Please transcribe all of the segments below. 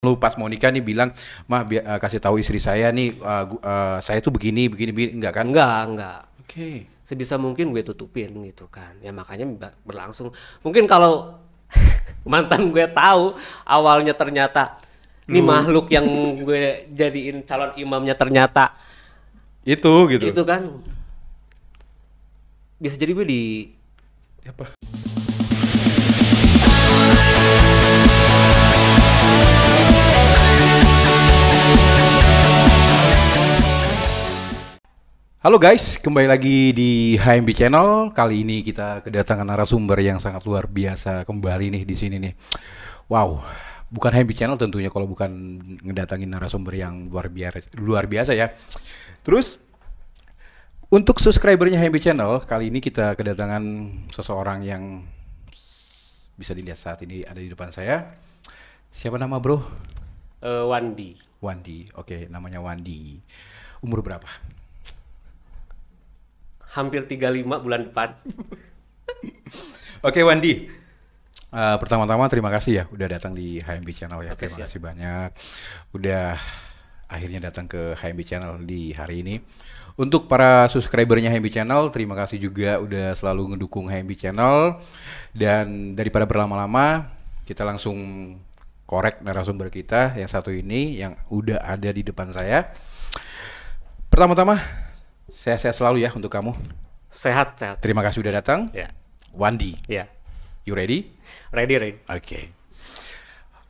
Lu pas mau nikah nih bilang, "Mah kasih tahu istri saya nih saya tuh begini enggak kan?" Enggak. Oke. Sebisa mungkin gue tutupin gitu kan. Ya makanya berlangsung. Mungkin kalau mantan gue tahu awalnya ternyata ini makhluk yang gue jadiin calon imamnya ternyata Itu gitu. itu kan bisa jadi gue di Apa? Halo guys, kembali lagi di HMB Channel. Kali ini kita kedatangan narasumber yang sangat luar biasa kembali nih di sini nih. Wow, bukan HMB Channel tentunya kalau bukan ngedatangin narasumber yang luar biasa ya. Terus untuk subscribernya HMB Channel, kali ini kita kedatangan seseorang yang bisa dilihat saat ini ada di depan saya. Siapa nama bro? Wandi. Wandi, oke, namanya Wandi. Umur berapa? Hampir 35 bulan depan. Oke Wandi, pertama-tama terima kasih ya udah datang di HMB Channel ya. Oke, Terima siap. kasih banyak udah akhirnya datang ke HMB Channel di hari ini. Untuk para subscribernya HMB Channel, terima kasih juga udah selalu ngedukung HMB Channel. Dan daripada berlama-lama, kita langsung korek narasumber kita yang satu ini yang udah ada di depan saya. Pertama-tama, sehat-sehat selalu ya untuk kamu. Sehat. Terima kasih udah datang. Ya. Wandi, Ya. you ready? Ready. Oke.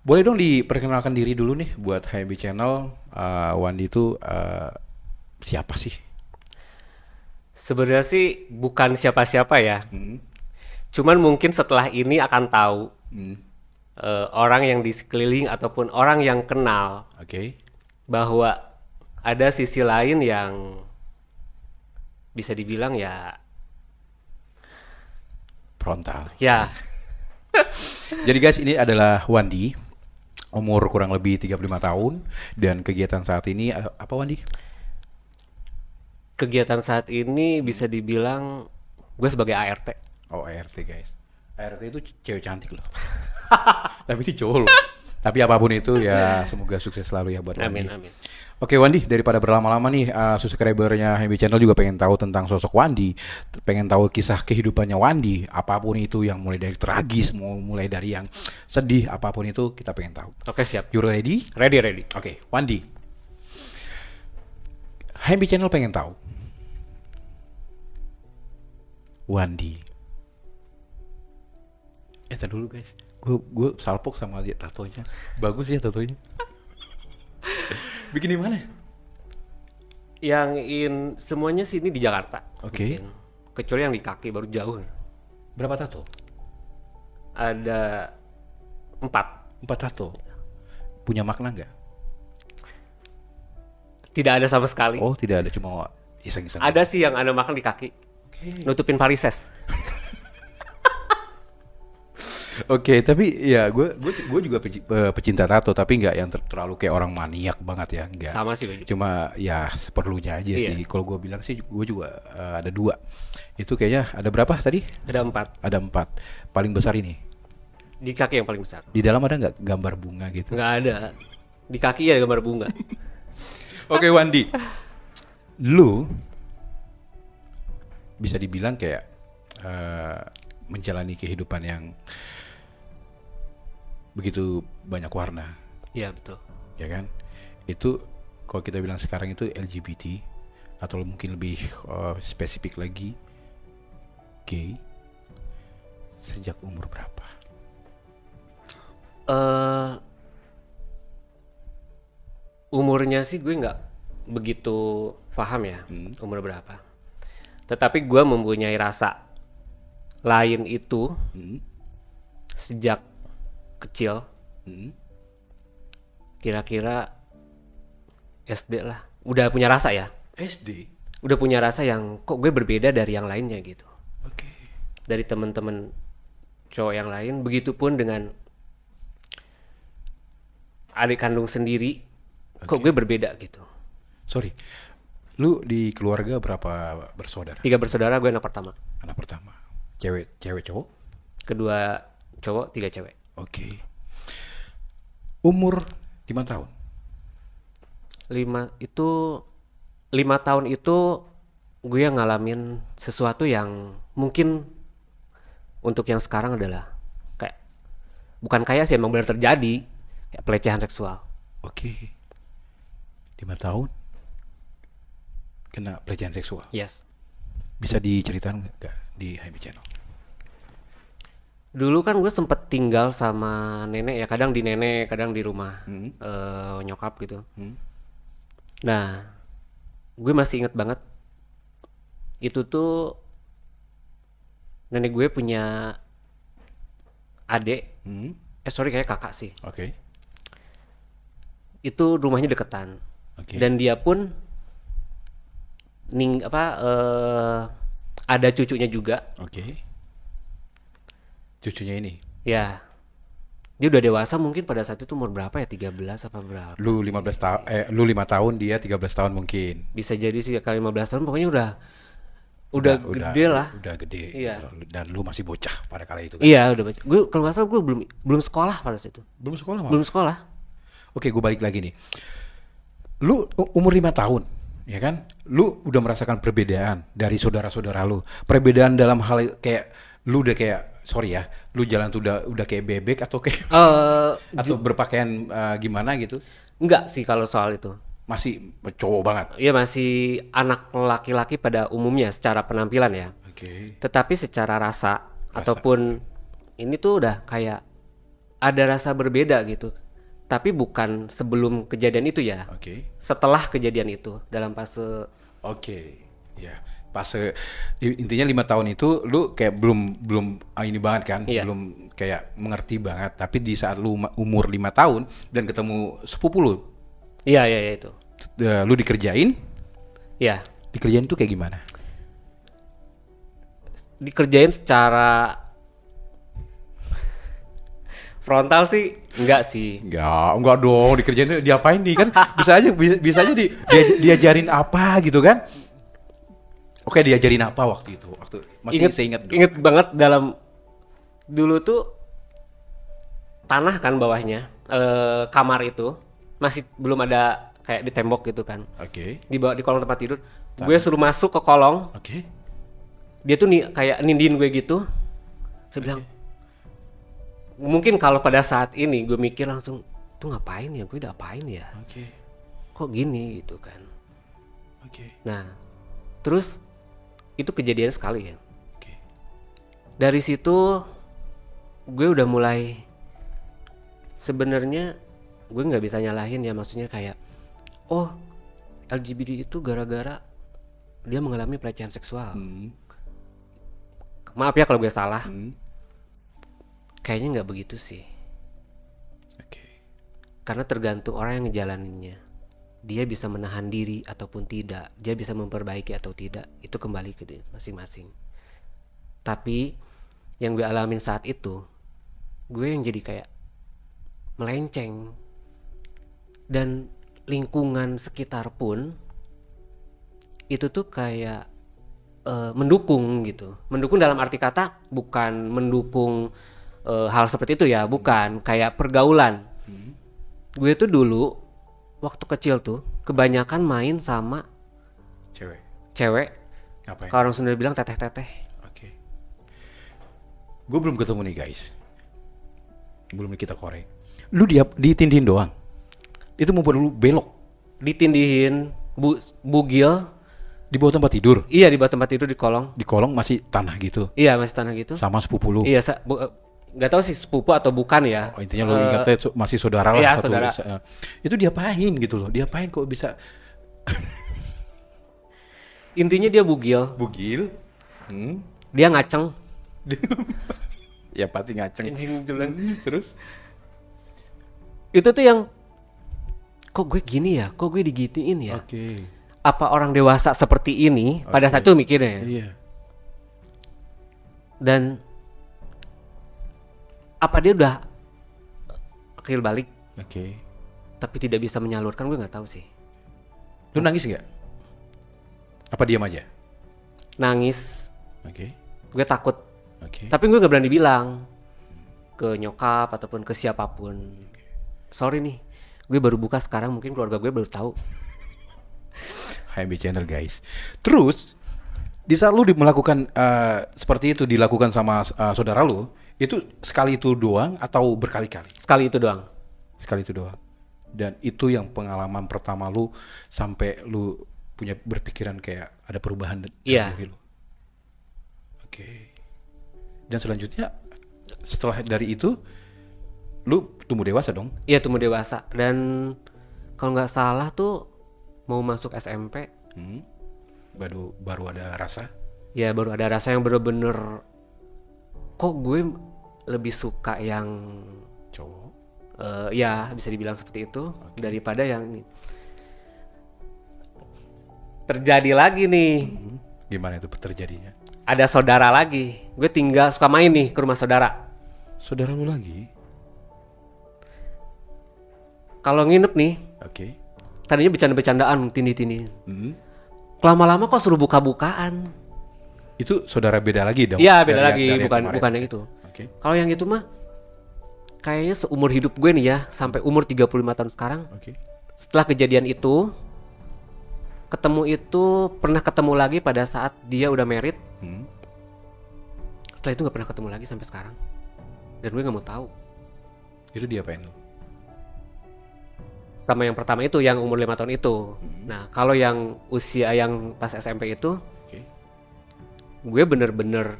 Boleh dong diperkenalkan diri dulu nih buat HMB Channel. Wandi itu siapa sih? Sebenarnya sih bukan siapa-siapa ya. Cuman mungkin setelah ini akan tahu orang yang di sekeliling ataupun orang yang kenal Oke. bahwa ada sisi lain yang bisa dibilang ya Frontal. ya Jadi guys, ini adalah Wandi. Umur kurang lebih 35 tahun. Dan kegiatan saat ini apa Wandi? kegiatan saat ini bisa dibilang gue sebagai ART. Oh, ART guys. ART itu cewek cantik loh. Tapi ini cowok loh. Tapi apapun itu ya semoga sukses selalu ya buat Wandi. Amin. Oke Wandi, daripada berlama-lama nih, subscribernya HMB Channel juga pengen tahu tentang sosok Wandi, pengen tahu kisah kehidupannya Wandi, apapun itu yang mulai dari tragis, mulai dari yang sedih, apapun itu kita pengen tahu. Oke, siap. You ready? Ready. Oke, Wandi. HMB Channel pengen tahu. Wandi. Tar dulu guys, gue salpok sama dia tatonya, bagus ya tatonya. Bikin di mana? Semuanya sini di Jakarta. Oke. Bikin. Kecuali yang di kaki baru jauh. Berapa tato? Ada 4. 4 tato. Punya makna nggak? Tidak ada sama sekali. Oh tidak ada, cuma iseng-iseng. Ada sih yang ada makan di kaki. Oke. Nutupin varises. Oke, tapi ya gue juga pecinta tato, tapi nggak yang terlalu kayak orang maniak banget ya, nggak. Sama sih, Baju. Cuma ya seperlunya aja Iya. sih. Kalau gue bilang sih, gue juga ada 2. Itu kayaknya ada berapa tadi? Ada 4. Ada 4. Paling besar ini. Di kaki yang paling besar. Di dalam ada nggak gambar bunga gitu? Nggak ada. Di kaki ya ada gambar bunga. Oke Wandi, lu bisa dibilang kayak menjalani kehidupan yang begitu banyak warna, Iya, betul. ya kan? Itu kalau kita bilang sekarang itu LGBT atau mungkin lebih spesifik lagi gay. Sejak umur berapa? Umurnya sih gue nggak begitu paham ya umur berapa. Tetapi gue mempunyai rasa lain itu sejak kecil. Kira-kira SD lah. Udah punya rasa ya. SD. Udah punya rasa yang kok gue berbeda dari yang lainnya gitu. Oke. Dari teman-teman cowok yang lain. Begitupun dengan adik kandung sendiri. Kok gue berbeda gitu. Sorry, lu di keluarga berapa bersaudara? 3 bersaudara, gue anak pertama. Anak pertama. Cewek cowok? Kedua cowok, 3 cewek. Oke. Umur 5 tahun. 5 tahun itu gue ngalamin sesuatu yang mungkin untuk yang sekarang adalah kayak bukan kayak sih, emang benar terjadi, kayak pelecehan seksual. Oke. 5 tahun kena pelecehan seksual. Yes. Bisa diceritain nggak di HMB Channel? Dulu kan gue sempet tinggal sama nenek ya, kadang di nenek, kadang di rumah nyokap gitu. Nah, gue masih inget banget itu tuh nenek gue punya adik, sorry kayak kakak sih. Oke. Itu rumahnya deketan. Oke. Dan dia pun ada cucunya juga. Oke. Cucunya ini. Ya. Dia udah dewasa mungkin pada saat itu umur berapa ya? 13 apa berapa? Lu 15 tahun lu 5 tahun, dia 13 tahun mungkin. Bisa jadi sih kali 15 tahun, pokoknya udah gede lah. Udah gede. Iya. Gitu loh. Dan lu masih bocah pada kala itu kan. Iya, udah baca. Gue kalau nggak salah gue belum sekolah pada saat itu. Belum sekolah malah. Belum sekolah. Oke, gue balik lagi nih. Lu umur 5 tahun, ya kan? Lu udah merasakan perbedaan dari saudara-saudara lu. Perbedaan dalam hal kayak lu udah kayak sorry ya, lu jalan tuh udah kayak bebek atau kayak atau berpakaian gimana gitu? Enggak sih kalau soal itu. Masih cowok banget. Iya, masih anak laki-laki pada umumnya secara penampilan ya. Oke. Tetapi secara rasa ataupun ini tuh udah kayak ada rasa berbeda gitu. Tapi bukan sebelum kejadian itu ya. Oke. Setelah kejadian itu dalam fase Oke. Ya. Pas intinya 5 tahun itu lu kayak belum ini banget kan, Iya. belum kayak mengerti banget. Tapi di saat lu umur 5 tahun dan ketemu sepupu lu, iya itu. lu dikerjain Iya. tuh kayak gimana? Dikerjain secara frontal sih enggak sih. Enggak dong, dikerjain diapain nih kan? Bisa aja diajarin apa gitu kan? Oke, diajarin apa waktu itu? Masih seingat dong. Inget banget dalam dulu tuh tanah kan bawahnya, kamar itu masih belum ada kayak di tembok gitu kan. Oke. Di bawah di kolong tempat tidur, gue suruh masuk ke kolong. Oke. Dia tuh nih kayak nindiin gue gitu. Saya bilang, mungkin kalau pada saat ini gue mikir langsung, tuh ngapain ya? Gue udah apain ya? Oke. Kok gini gitu kan? Oke. Nah, terus itu kejadian sekali ya. Oke. Dari situ gue udah mulai, sebenarnya gue nggak bisa nyalahin ya, maksudnya kayak oh LGBT itu gara-gara dia mengalami pelecehan seksual. Maaf ya kalau gue salah. Kayaknya nggak begitu sih. Oke. Karena tergantung orang yang ngejalaninnya. Dia bisa menahan diri ataupun tidak, dia bisa memperbaiki atau tidak, itu kembali ke dia masing-masing. Tapi yang gue alamin saat itu, gue yang jadi kayak melenceng, dan lingkungan sekitar pun itu tuh kayak mendukung gitu. Mendukung dalam arti kata bukan mendukung hal seperti itu ya, bukan, kayak pergaulan. Gue tuh dulu waktu kecil tuh kebanyakan main sama cewek. Ngapain? Kalau orang Sunda bilang teteh-teteh. Oke. Gue belum ketemu nih guys. Belum kita korek. Lu ditindihin doang. Itu mau lu belok Ditindihin, bugil. di bawah tempat tidur. Iya, di bawah tempat tidur di kolong. Di kolong masih tanah gitu. Iya, masih tanah gitu. Sama sepupu lu. Iya, nggak tahu sih sepupu atau bukan ya. Oh, intinya lu ingatnya masih saudara lah, iya, satu. saudara. Itu diapain gitu loh? Diapain kok bisa Intinya dia bugil. bugil? Dia ngaceng. Ya pasti ngaceng. Terus? Itu tuh yang kok gue gini ya? Kok gue digitiin ya? Oke. Apa orang dewasa seperti ini pada saat itu mikirnya? Iya. Dan apa dia udah akil balik Oke. tapi tidak bisa menyalurkan, gue nggak tahu sih. Lu nangis nggak? Apa diam aja? Nangis, Oke. gue takut. Oke. Tapi gue nggak berani bilang ke nyokap ataupun ke siapapun. Sorry nih, Gue baru buka sekarang, mungkin keluarga gue baru tahu. HMB Channel guys. Terus di saat lu melakukan seperti itu dilakukan sama saudara lu, itu sekali itu doang atau berkali-kali? Sekali itu doang. Sekali itu doang. Dan itu yang pengalaman pertama lu sampai lu punya berpikiran kayak ada perubahan dalam Iya. diri lu. Oke. Dan selanjutnya setelah dari itu lu tumbuh dewasa dong? Iya, tumbuh dewasa. Dan kalau nggak salah tuh mau masuk SMP, Baru ada rasa? ya baru ada rasa yang bener-bener kok gue lebih suka yang Cowok. ya bisa dibilang seperti itu daripada yang ini. Terjadi lagi nih, Gimana itu terjadinya? ada saudara lagi. Gue tinggal suka main nih ke rumah saudara. Saudara lu lagi? Kalau nginep nih, Oke. tadinya bercanda-bercandaan, tindih-tindih. Hmm. Lama-lama kok suruh buka-bukaan. Itu saudara beda lagi dong? Iya, beda Dari- lagi, dari yang bukan kemarin? bukan yang itu. Oke. Kalau yang itu mah kayaknya seumur hidup gue nih ya, sampai umur 35 tahun sekarang. Oke. Setelah kejadian itu, pernah ketemu lagi pada saat dia udah married. Setelah itu nggak pernah ketemu lagi sampai sekarang. Dan gue nggak mau tahu. Itu diapain lu? Sama yang pertama itu, yang umur 5 tahun itu. Nah, kalau yang usia yang pas SMP itu, Oke. gue bener-bener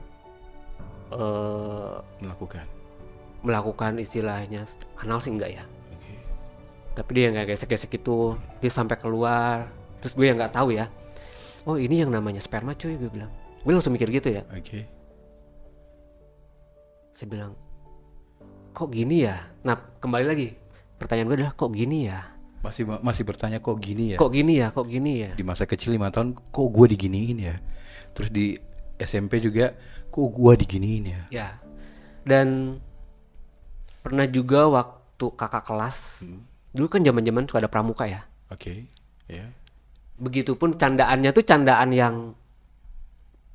melakukan istilahnya anal sih enggak ya. Oke. Tapi dia nggak gesek-gesek itu, dia sampai keluar. Terus gue yang nggak tahu ya. Oh, ini yang namanya sperma cuy, gue bilang. Gue langsung mikir gitu ya. Oke. Saya bilang, kok gini ya? Nah, kembali lagi. Pertanyaan gue adalah, kok gini ya? Masih bertanya kok gini ya? Kok gini ya? Kok gini ya? Di masa kecil 5 tahun kok gua diginiin ya? Terus di SMP juga kok gua diginiin ya? Ya. Dan pernah juga waktu kakak kelas. Dulu kan zaman-zaman suka ada pramuka ya. Oke. Ya. Begitupun candaannya tuh candaan yang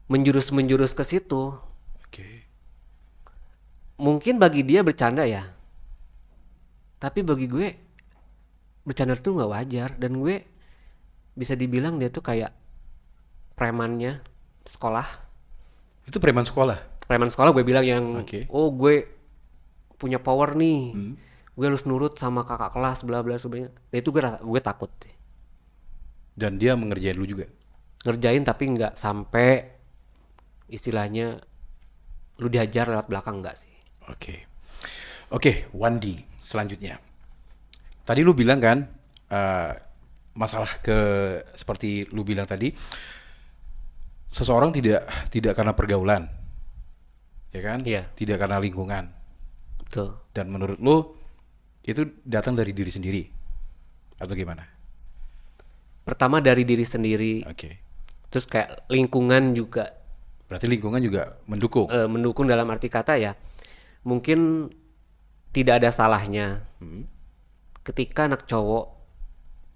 menjurus ke situ. Oke. Mungkin bagi dia bercanda ya. Tapi bagi gue bercanda itu nggak wajar, dan gue bisa dibilang dia tuh kayak premannya sekolah. Itu preman sekolah. Preman sekolah gue bilang yang Oke. oh gue punya power nih. Gue harus nurut sama kakak kelas bla bla sebagainya. Nah, itu gue takut. Dan dia mengerjain lu juga. Ngerjain tapi nggak sampai istilahnya lu dihajar lewat belakang, nggak sih. Oke. Oke, Wandi selanjutnya. Tadi lu bilang kan masalah seperti lu bilang tadi, seseorang tidak karena pergaulan, ya kan? Iya. Tidak karena lingkungan. Betul. Dan menurut lu itu datang dari diri sendiri atau gimana? Pertama dari diri sendiri, Oke. terus kayak lingkungan juga Berarti lingkungan juga mendukung. mendukung dalam arti kata ya. Mungkin tidak ada salahnya ketika anak cowok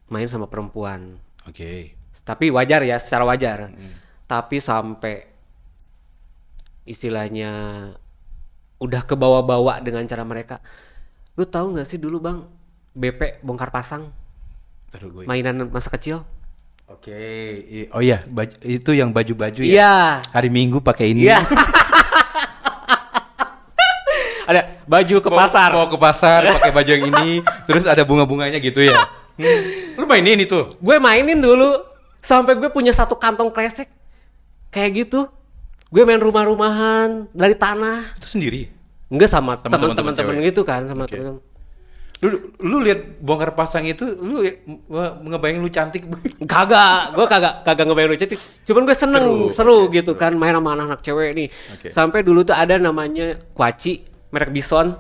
main sama perempuan. Oke. Tapi wajar ya, secara wajar. Tapi sampai istilahnya udah kebawa-bawa dengan cara mereka. Lu tahu nggak sih dulu bang, BP bongkar pasang, Taruh gue. mainan masa kecil? Oke. Oh iya, itu yang baju-baju ya. Iya. Hari Minggu pakai ini. Iya. Ada baju ke pasar. Mau ke pasar pakai baju yang ini, terus ada bunga-bunganya gitu ya. Lu mainin itu? Gue mainin dulu sampai gue punya satu kantong kresek kayak gitu. Gue main rumah-rumahan dari tanah. Itu sendiri. Enggak sama teman-teman teman-teman cewek. gitu kan, sama Oke. teman. Lu lihat bongkar pasang itu, lu ngebayang lu cantik. Gue kagak ngebayang lu cantik. Cuman gue seneng, seru gitu kan main sama anak-anak cewek nih. Oke. Sampai dulu tuh ada namanya kuaci, merek Bison.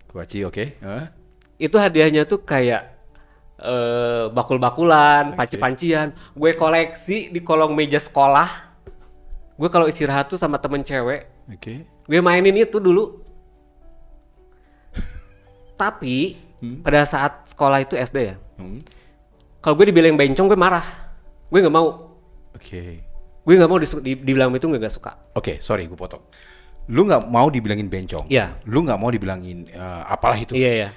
Kuaci, oke. Itu hadiahnya tuh kayak bakul-bakulan, panci-pancian. Gue koleksi di kolong meja sekolah. Gue kalau istirahat tuh sama temen cewek, Oke. gue mainin itu dulu. Tapi pada saat sekolah itu SD ya, kalau gue dibilang bencong gue marah. Gue nggak mau. Oke. Gue nggak mau dibilang itu, gue nggak suka. Oke, sorry gue potong. Lu nggak mau dibilangin bencong. Iya. Lu nggak mau dibilangin apalah itu. Iya ya.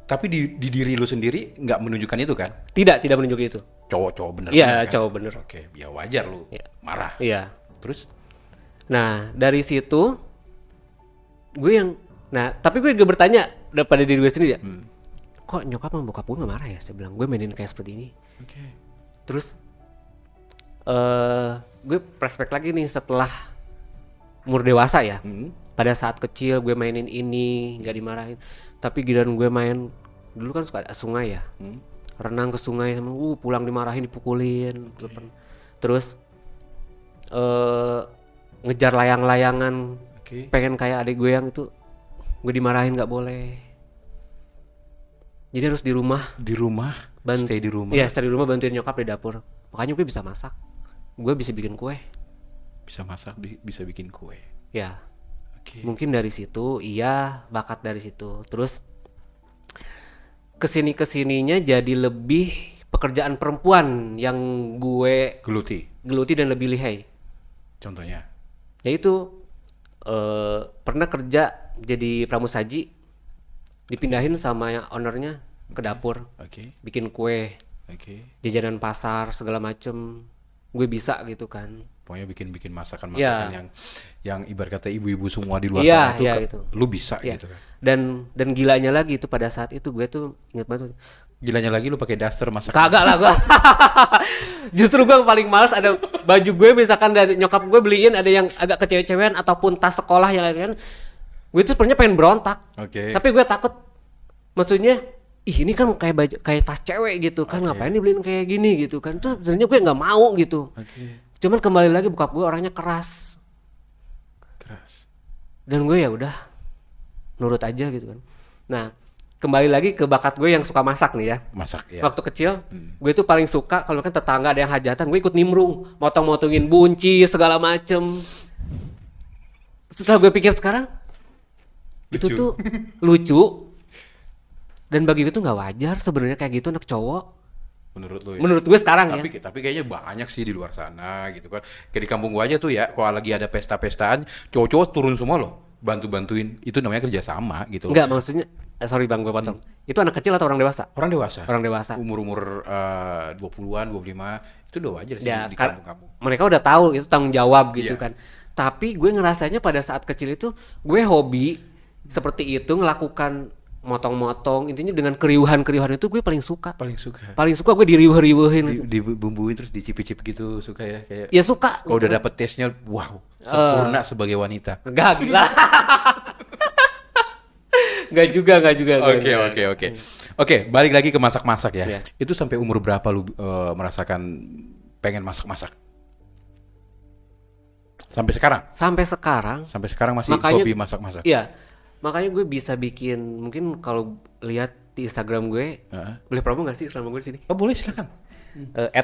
Tapi di diri lu sendiri nggak menunjukkan itu kan? Tidak menunjuk itu. Cowok-cowok bener Iya, kan? cowok bener. Oke, ya wajar lu Iya. marah. Iya. Terus? Nah, dari situ tapi gue juga bertanya pada diri gue sendiri ya. Kok nyokap sama bokap gue gak marah ya? Saya bilang gue mainin kayak seperti ini. Oke. Terus gue flashback lagi nih setelah umur dewasa ya. Pada saat kecil gue mainin ini nggak dimarahin. Tapi giliran gue main dulu kan suka ada sungai ya. Renang ke sungai sama pulang dimarahin, dipukulin. Terus ngejar layang-layangan. Pengen kayak adik gue yang itu, gue dimarahin nggak boleh. Jadi harus di rumah. Stay di rumah. Iya, stay di rumah bantuin nyokap di dapur. Makanya gue bisa masak. Gue bisa bikin kue. Bisa masak, bisa bikin kue. Ya. Mungkin dari situ, bakat dari situ. Terus kesininya jadi lebih pekerjaan perempuan yang gue geluti dan lebih lihai. Contohnya? Yaitu pernah kerja jadi pramusaji, dipindahin sama ownernya ke dapur, bikin kue, jajanan pasar segala macem, gue bisa gitu kan. Pokoknya bikin masakan yang ibarat kata ibu-ibu semua di luar sana itu lu bisa gitu kan. Dan gilanya lagi itu pada saat itu gue tuh inget banget. Gilanya lagi lu pakai daster masak. Kagak lah gue. Justru gue paling males ada baju gue misalkan dari nyokap gue beliin ada yang agak kecewe-cewean ataupun tas sekolah yang kan. Gue tuh sebenarnya pengen berontak. Tapi gue takut, maksudnya ini kan kayak baju kayak tas cewek gitu kan, ngapain dibeliin kayak gini gitu kan. Terus sebenarnya gue nggak mau gitu. Cuman kembali lagi bokap gue orangnya keras. Dan gue ya udah nurut aja gitu kan. Nah, kembali lagi ke bakat gue yang suka masak nih ya. Masak ya. Waktu kecil, gue tuh paling suka kalau kan tetangga ada yang hajatan, gue ikut nimbrung, motong-motongin buncis segala macem. Setelah gue pikir sekarang, itu tuh lucu. Dan bagi gue tuh nggak wajar sebenarnya kayak gitu anak cowok. Menurut lu ya? Menurut gue sekarang Tapi kayaknya banyak sih di luar sana gitu kan. Kayak di kampung gue aja tuh ya, kalau lagi ada pesta-pestaan, cowok-cowok turun semua loh, bantu-bantuin. Itu namanya kerjasama gitu loh. Enggak, maksudnya, sorry bang gue potong. Itu anak kecil atau orang dewasa? Orang dewasa. Orang dewasa. Umur 20-an, 25, itu udah wajar sih Ya, di kampung-kampung. Mereka udah tahu itu tanggung jawab gitu kan. Tapi gue ngerasanya pada saat kecil itu, gue hobi seperti itu, ngelakukan motong-motong, intinya dengan keriuhan-keriuhan itu gue paling suka gue diriuh-riuhin, dibumbuin terus dicip-cip gitu, suka ya kayak. Ya suka. Kalau udah dapet taste-nya, wow, sempurna sebagai wanita. Enggak, gila. Enggak juga. Oke, balik lagi ke masak-masak ya. Itu sampai umur berapa lu merasakan pengen masak-masak? Sampai sekarang masih hobi masak-masak. Iya. Makanya gue bisa bikin, mungkin kalau lihat di Instagram gue, boleh promo nggak sih Instagram gue di sini? Oh boleh, silakan.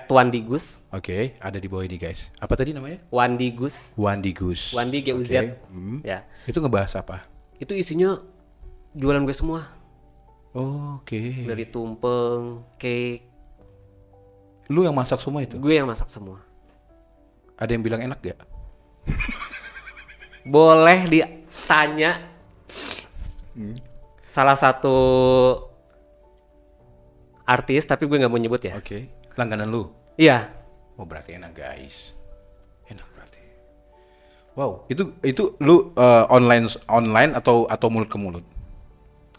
@wandigus. Oke, ada di bawah ini guys. Apa tadi namanya? Wandigus. Wandi GUZ. Ya. Itu ngebahas apa? Itu isinya jualan gue semua. Oke. Dari tumpeng, cake. Lu yang masak semua itu? Gue yang masak semua. Ada yang bilang enak gak? Boleh ditanya. Salah satu artis, tapi gue nggak mau nyebut ya. Oke. Langganan lu? Iya. Oh berarti enak guys. Enak berarti. Wow. Itu lu online atau mulut ke mulut?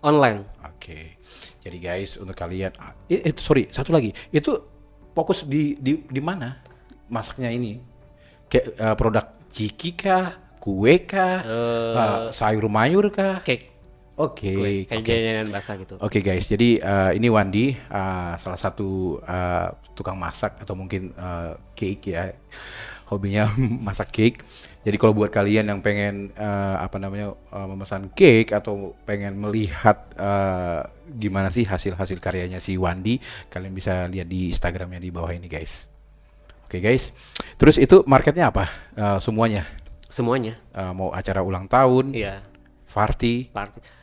Online. Oke. Jadi guys, untuk kalian sorry, satu lagi. Itu fokus di mana masaknya ini? Kayak produk ciki kah? Kue kah? Sayur mayur kah? Cake. Oke. Kayak jajanan basah gitu. Oke guys, jadi ini Wandi, salah satu tukang masak atau mungkin cake ya, hobinya masak cake. Jadi kalau buat kalian yang pengen memesan cake atau pengen melihat gimana sih hasil karyanya si Wandi, kalian bisa lihat di Instagramnya di bawah ini guys. Oke guys, terus itu marketnya apa? Semuanya? Mau acara ulang tahun? Iya. Party.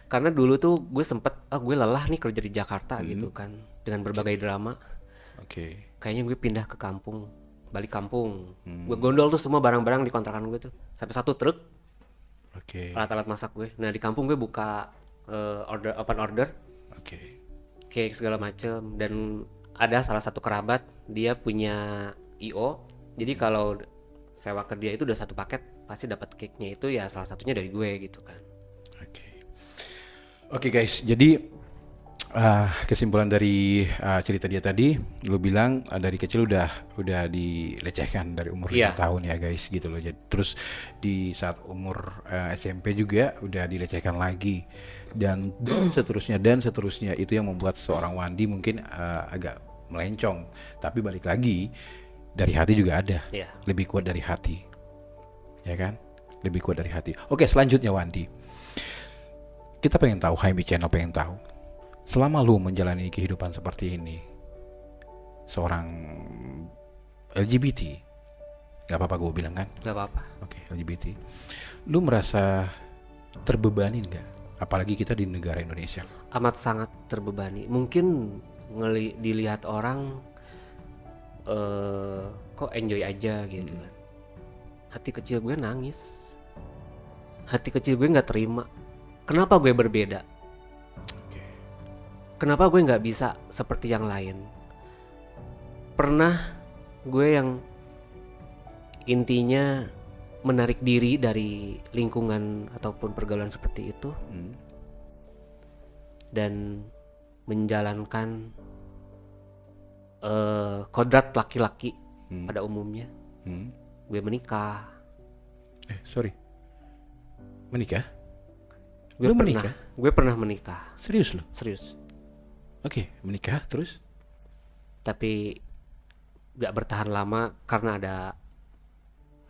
Karena dulu tuh gue sempet, gue lelah nih kerja di Jakarta gitu kan, dengan berbagai drama. Oke. Kayaknya gue pindah ke kampung, balik kampung. Gue gondol tuh semua barang-barang di kontrakan gue tuh, sampai 1 truk. Oke. Alat-alat masak gue. Nah di kampung gue buka open order. Oke. cake segala macem. Dan ada salah satu kerabat dia punya IO, jadi kalau sewa ke dia itu udah satu paket pasti dapat cake-nya itu ya salah satunya dari gue gitu kan. Oke. Oke guys, jadi kesimpulan dari cerita dia tadi, lu bilang dari kecil udah dilecehkan dari umur 5 tahun ya guys gitu loh. Jadi, terus di saat umur SMP juga udah dilecehkan lagi dan seterusnya itu yang membuat seorang Wandi mungkin agak melencong. Tapi balik lagi dari hati juga ada, lebih kuat dari hati, ya kan? Lebih kuat dari hati. Oke, selanjutnya Wandi, kita pengen tahu, HMB Channel pengen tahu. Selama lu menjalani kehidupan seperti ini, seorang LGBT, gak apa-apa gue bilang kan? Gak apa-apa. Oke, LGBT. Lu merasa terbebanin gak? Apalagi kita di negara Indonesia. Amat sangat terbebani. Mungkin dilihat orang kok enjoy aja gitu kan. Hati kecil gue nangis. Hati kecil gue gak terima. Kenapa gue berbeda? Kenapa gue nggak bisa seperti yang lain? Pernah gue yang intinya menarik diri dari lingkungan ataupun pergaulan seperti itu dan menjalankan kodrat laki-laki pada umumnya. Gue menikah. Menikah? Gue pernah menikah. Serius lo? Serius. Oke, menikah terus? Tapi gak bertahan lama karena ada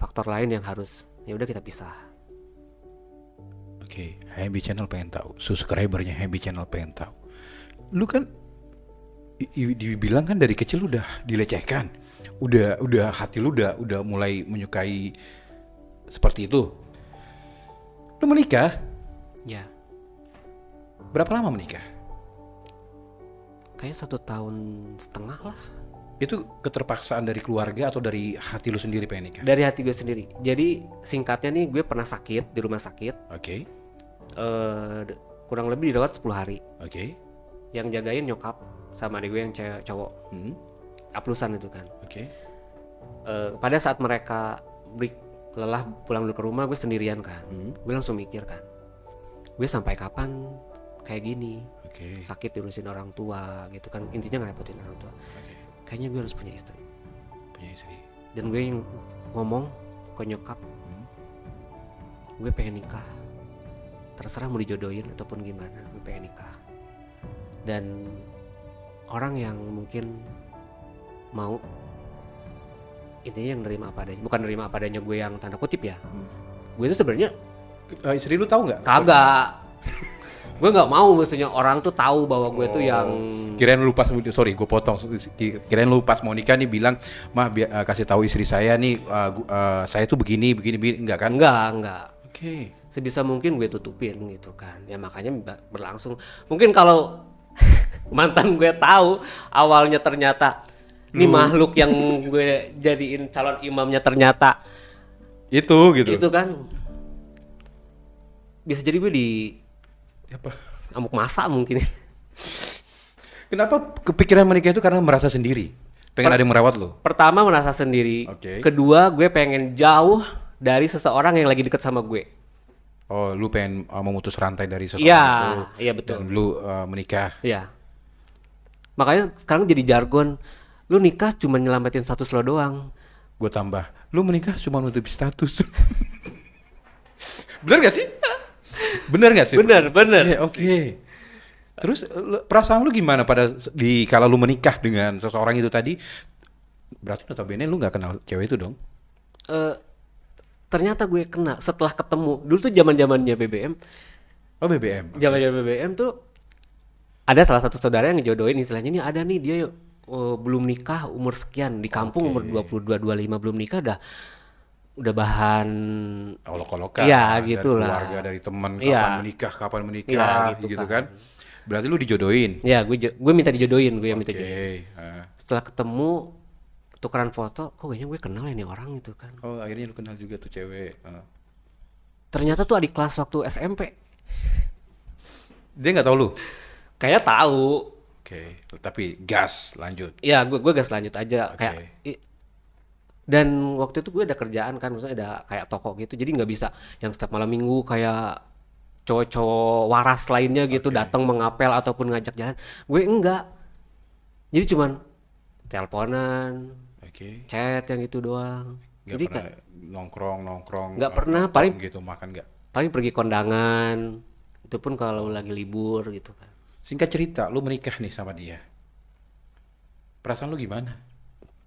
faktor lain yang harus ya udah kita pisah. Oke, HMB Channel pengen tahu, subscribernya HMB Channel pengen tahu. Lu kan dibilang kan dari kecil udah dilecehkan, udah hati lu udah mulai menyukai seperti itu. Lu menikah? Ya. Berapa lama menikah? Kayak 1,5 tahun lah. Itu keterpaksaan dari keluarga atau dari hati lu sendiri pengen nikah? Dari hati gue sendiri. Jadi singkatnya nih, gue pernah sakit di rumah sakit. Oke. Kurang lebih dirawat 10 hari. Oke. Yang jagain nyokap sama adik gue yang cowok. Aplusan itu kan. Oke. Pada saat mereka break lelah pulang dulu ke rumah, gue sendirian kan. Gue langsung mikir kan, gue sampai kapan kayak gini? Sakit diurusin orang tua gitu kan, intinya ngerepotin orang tua. Kayaknya gue harus punya istri. Dan gue ngomong ke nyokap, gue pengen nikah. Terserah mau dijodohin ataupun gimana, gue pengen nikah. Dan orang yang mungkin mau, intinya yang nerima apa adanya. Bukan nerima apa adanya gue yang tanda kutip ya. Gue itu sebenarnya istri lu tahu nggak? Kagak. Gue nggak mau mestinya orang tuh tahu bahwa gue tuh yang kirain lu pas sorry gue potong, kirain lu pas mau nikah nih bilang kasih tahu istri saya nih saya tuh begini enggak kan? Enggak. Oke. Sebisa mungkin gue tutupin gitu kan ya, makanya berlangsung. Mungkin kalau mantan gue tahu awalnya ternyata ini makhluk yang gue jadiin calon imamnya ternyata itu gitu. Itu kan bisa jadi gue di apa? Amuk masa mungkin. Kenapa kepikiran menikah itu? Karena merasa sendiri, pengen ada yang merawat lo. Pertama merasa sendiri. Kedua gue pengen jauh dari seseorang yang lagi deket sama gue. Oh, lu pengen memutus rantai dari seseorang itu. Iya betul. Dan lu menikah. Iya. Makanya sekarang jadi jargon, lu nikah cuma nyelamatin status lo doang. Gue tambah, lu menikah cuma menutupi status. Bener gak sih? Bener. Ya, Oke. Terus perasaan lu gimana kalau lu menikah dengan seseorang itu tadi? Berarti notabene lu nggak kenal cewek itu dong? Ternyata gue kena setelah ketemu. Dulu tuh zamannya BBM. Oh BBM. Zaman BBM tuh ada salah satu saudara yang ngejodohin, istilahnya ini ada nih dia belum nikah umur sekian di kampung umur 22 25 belum nikah udah bahan olok-olokan ya dari gitu lah, keluarga, dari teman, kapan menikah ya, gitu kan. Berarti lu dijodohin? Ya gue minta dijodohin, gue yang minta jodohin. Setelah ketemu tukeran foto, kok kayaknya gue kenal ini orang itu kan. Oh akhirnya lu kenal juga tuh cewek. Ternyata tuh adik kelas waktu SMP. Dia nggak tahu lu? Kayak tahu. Oke, tapi gas lanjut. Ya gue gas lanjut aja Oke. kayak dan waktu itu gue ada kerjaan kan, maksudnya ada kayak toko gitu, jadi nggak bisa yang setiap malam minggu kayak cowok-cowok waras lainnya gitu Oke. datang mengapel ataupun ngajak jalan. Gue enggak, jadi cuman teleponan, Oke. chat yang gitu doang. Nggak Jadi pernah kayak nongkrong nggak pernah, nongkrong gitu makan nggak? paling pergi kondangan, itu pun kalau lagi libur gitu kan. Singkat cerita, lu menikah nih sama dia. Perasaan lu gimana?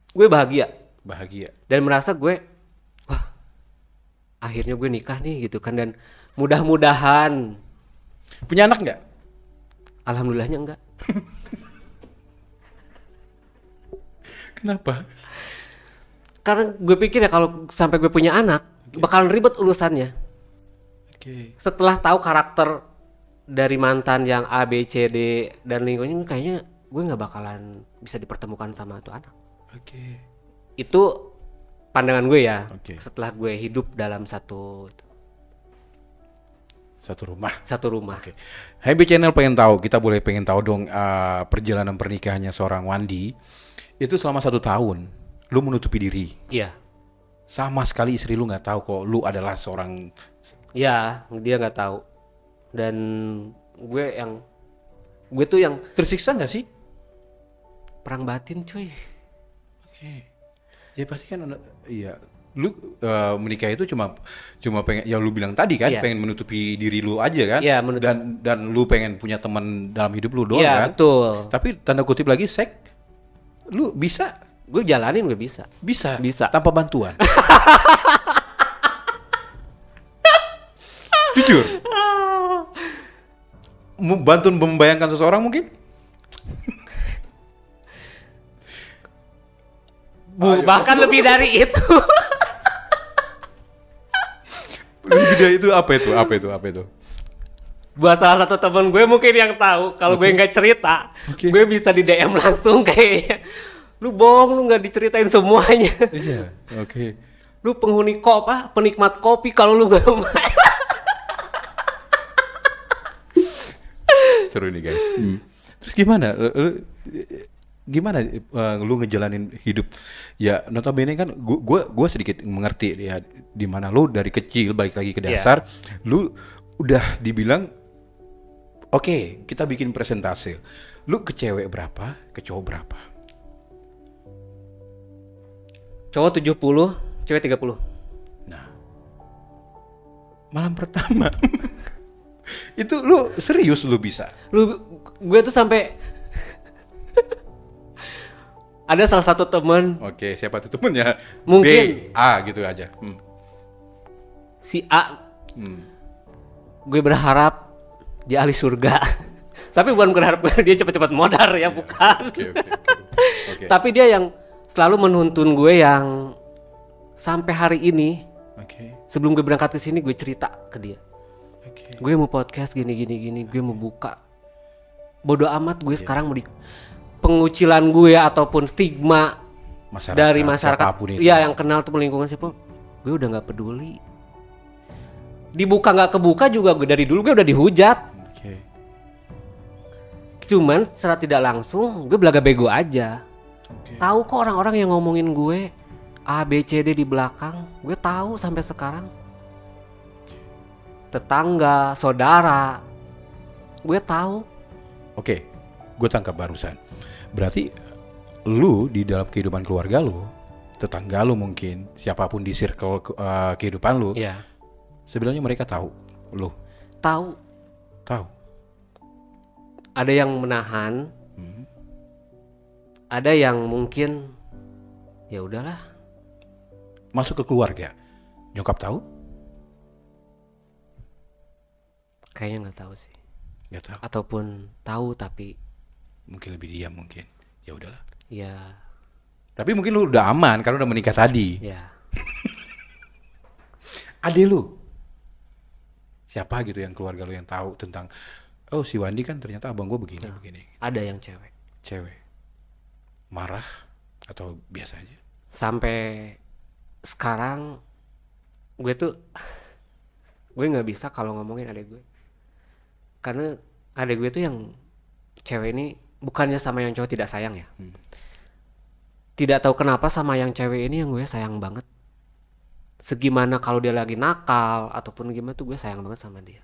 Gue bahagia Bahagia. dan merasa gue, wah akhirnya gue nikah nih gitu kan, dan mudah-mudahan, Punya anak nggak? alhamdulillahnya enggak. Kenapa? Karena gue pikir ya kalau sampai gue punya anak, bakalan ribet urusannya. Oke. Setelah tahu karakter dari mantan yang A, B, C, D dan lingkungannya, kayaknya gue nggak bakalan bisa dipertemukan sama tuh anak. Oke. Itu pandangan gue ya. Oke. Setelah gue hidup dalam satu Satu rumah. rumah. Oke. HMB Channel pengen tahu dong perjalanan pernikahannya seorang Wandi. Itu selama 1 tahun, lu menutupi diri. Iya, Sama sekali istri lu nggak tahu kok lu adalah seorang. iya dia nggak tahu. Dan gue tuh yang Tersiksa nggak sih? perang batin cuy. Oke. Ya pasti kan iya. Lu menikah itu cuma pengen ya lu bilang tadi kan Iya. pengen menutupi diri lu aja kan? Iya, Dan lu pengen punya teman dalam hidup lu doang Iya kan? betul. Tapi tanda kutip lagi lu bisa Gue jalanin gue bisa. Bisa. tanpa bantuan. Jujur. Bantuan membayangkan seseorang mungkin? Bahkan lebih dari itu. Lebih dari itu apa itu? Buat salah satu temen gue mungkin yang tahu, kalau gue nggak cerita, Oke. gue bisa di DM langsung kayaknya. Lu bohong, lu nggak diceritain semuanya. Iya, oke. Lu penghuni penikmat kopi kalau lu nggak main. Seru ini guys. Terus gimana? Gimana lu ngejalanin hidup? Ya notabene kan gua sedikit mengerti ya di mana lu dari kecil balik lagi ke dasar, lu udah dibilang oke, kita bikin presentase. Lu ke cewek berapa, ke cowok berapa? Cowok 70, cewek 30. Nah, malam pertama itu lu serius lu bisa? Gue tuh sampai ada salah satu temen, Oke, siapa tuh temennya? Mungkin. B, A gitu aja. si A, gue berharap dia ahli surga. Tapi bukan berharap dia cepat-cepat modar ya, bukan. Oke. Tapi dia yang selalu menuntun gue yang sampai hari ini, Oke. sebelum gue berangkat ke sini gue cerita ke dia. Oke. Gue mau podcast gini, gue mau buka. Bodoh amat gue sekarang mau pengucilan gue ataupun stigma dari masyarakat. siapapun itu. Iya, yang kenal tuh lingkungan siapa. Gue udah nggak peduli. Dibuka nggak kebuka juga gue dari dulu gue udah dihujat. Oke. Cuman secara tidak langsung gue belaga bego aja. Oke. Tahu kok orang-orang yang ngomongin gue A, B, C, D di belakang. Gue tahu sampai sekarang. Tetangga, saudara. Gue tahu. Oke. Gue tangkap barusan. Berarti lu di dalam kehidupan keluarga lu, tetangga lu mungkin, siapapun di circle kehidupan lu, Iya. sebenarnya mereka tahu lu. Tahu. Tahu. Ada yang menahan. Ada yang mungkin ya udahlah. Masuk ke keluarga. Nyokap tahu? Kayaknya nggak tahu sih. Nggak tahu. Ataupun tahu tapi Mungkin lebih diam mungkin. Ya udahlah. ya Tapi mungkin lu udah aman karena udah menikah tadi. ya Ade lu siapa gitu yang keluarga lu yang tahu tentang oh si Wandi kan ternyata abang gue begini. ada yang cewek. Cewek marah atau biasa aja? Sampai sekarang gue tuh gue nggak bisa kalau ngomongin adek gue, karena adek gue tuh yang cewek ini bukannya sama yang cowok tidak sayang ya. Tidak tahu kenapa sama yang cewek ini yang gue sayang banget. Segimana kalau dia lagi nakal ataupun gimana tuh gue sayang banget sama dia.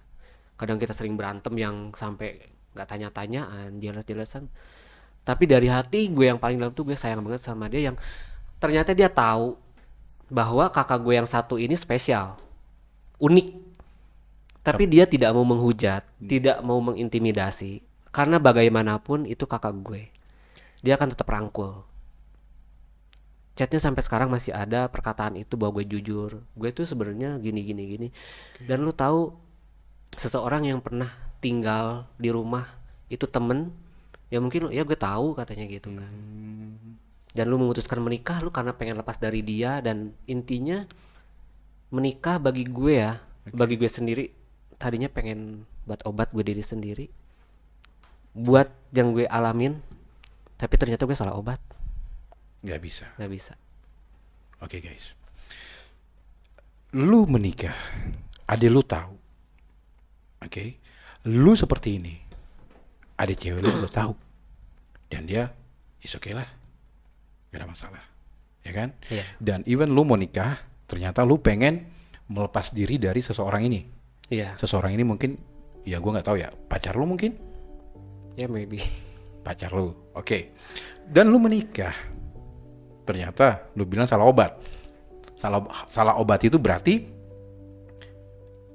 Kadang kita sering berantem yang sampai nggak tanya-tanyaan, jelas-jelasan. Tapi dari hati gue yang paling dalam tuh gue sayang banget sama dia, yang ternyata dia tahu bahwa kakak gue yang satu ini spesial, unik. Tapi dia tidak mau menghujat, tidak mau mengintimidasi. Karena bagaimanapun itu kakak gue. Dia akan tetap rangkul. Chatnya sampai sekarang masih ada perkataan itu bahwa gue jujur. Gue tuh sebenarnya gini. Dan lu tahu, seseorang yang pernah tinggal di rumah itu temen, ya mungkin ya gue tahu katanya gitu kan. Dan lu memutuskan menikah lu karena pengen lepas dari dia, dan intinya menikah bagi gue ya, bagi gue sendiri tadinya pengen buat obat gue diri sendiri, buat yang gue alamin, tapi ternyata gue salah obat. Nggak bisa. Nggak bisa. Oke guys, lu menikah, adik lu tahu, oke, lu seperti ini, ada cewek lu tahu, dan dia is okay lah, gak ada masalah, ya kan? Iya. Dan even lu mau nikah, ternyata lu pengen melepas diri dari seseorang ini. Iya. Seseorang ini mungkin, ya gue nggak tahu ya, pacar lu mungkin, Ya maybe. pacar lu, oke. Dan lu menikah, ternyata lu bilang salah obat. Salah obat itu berarti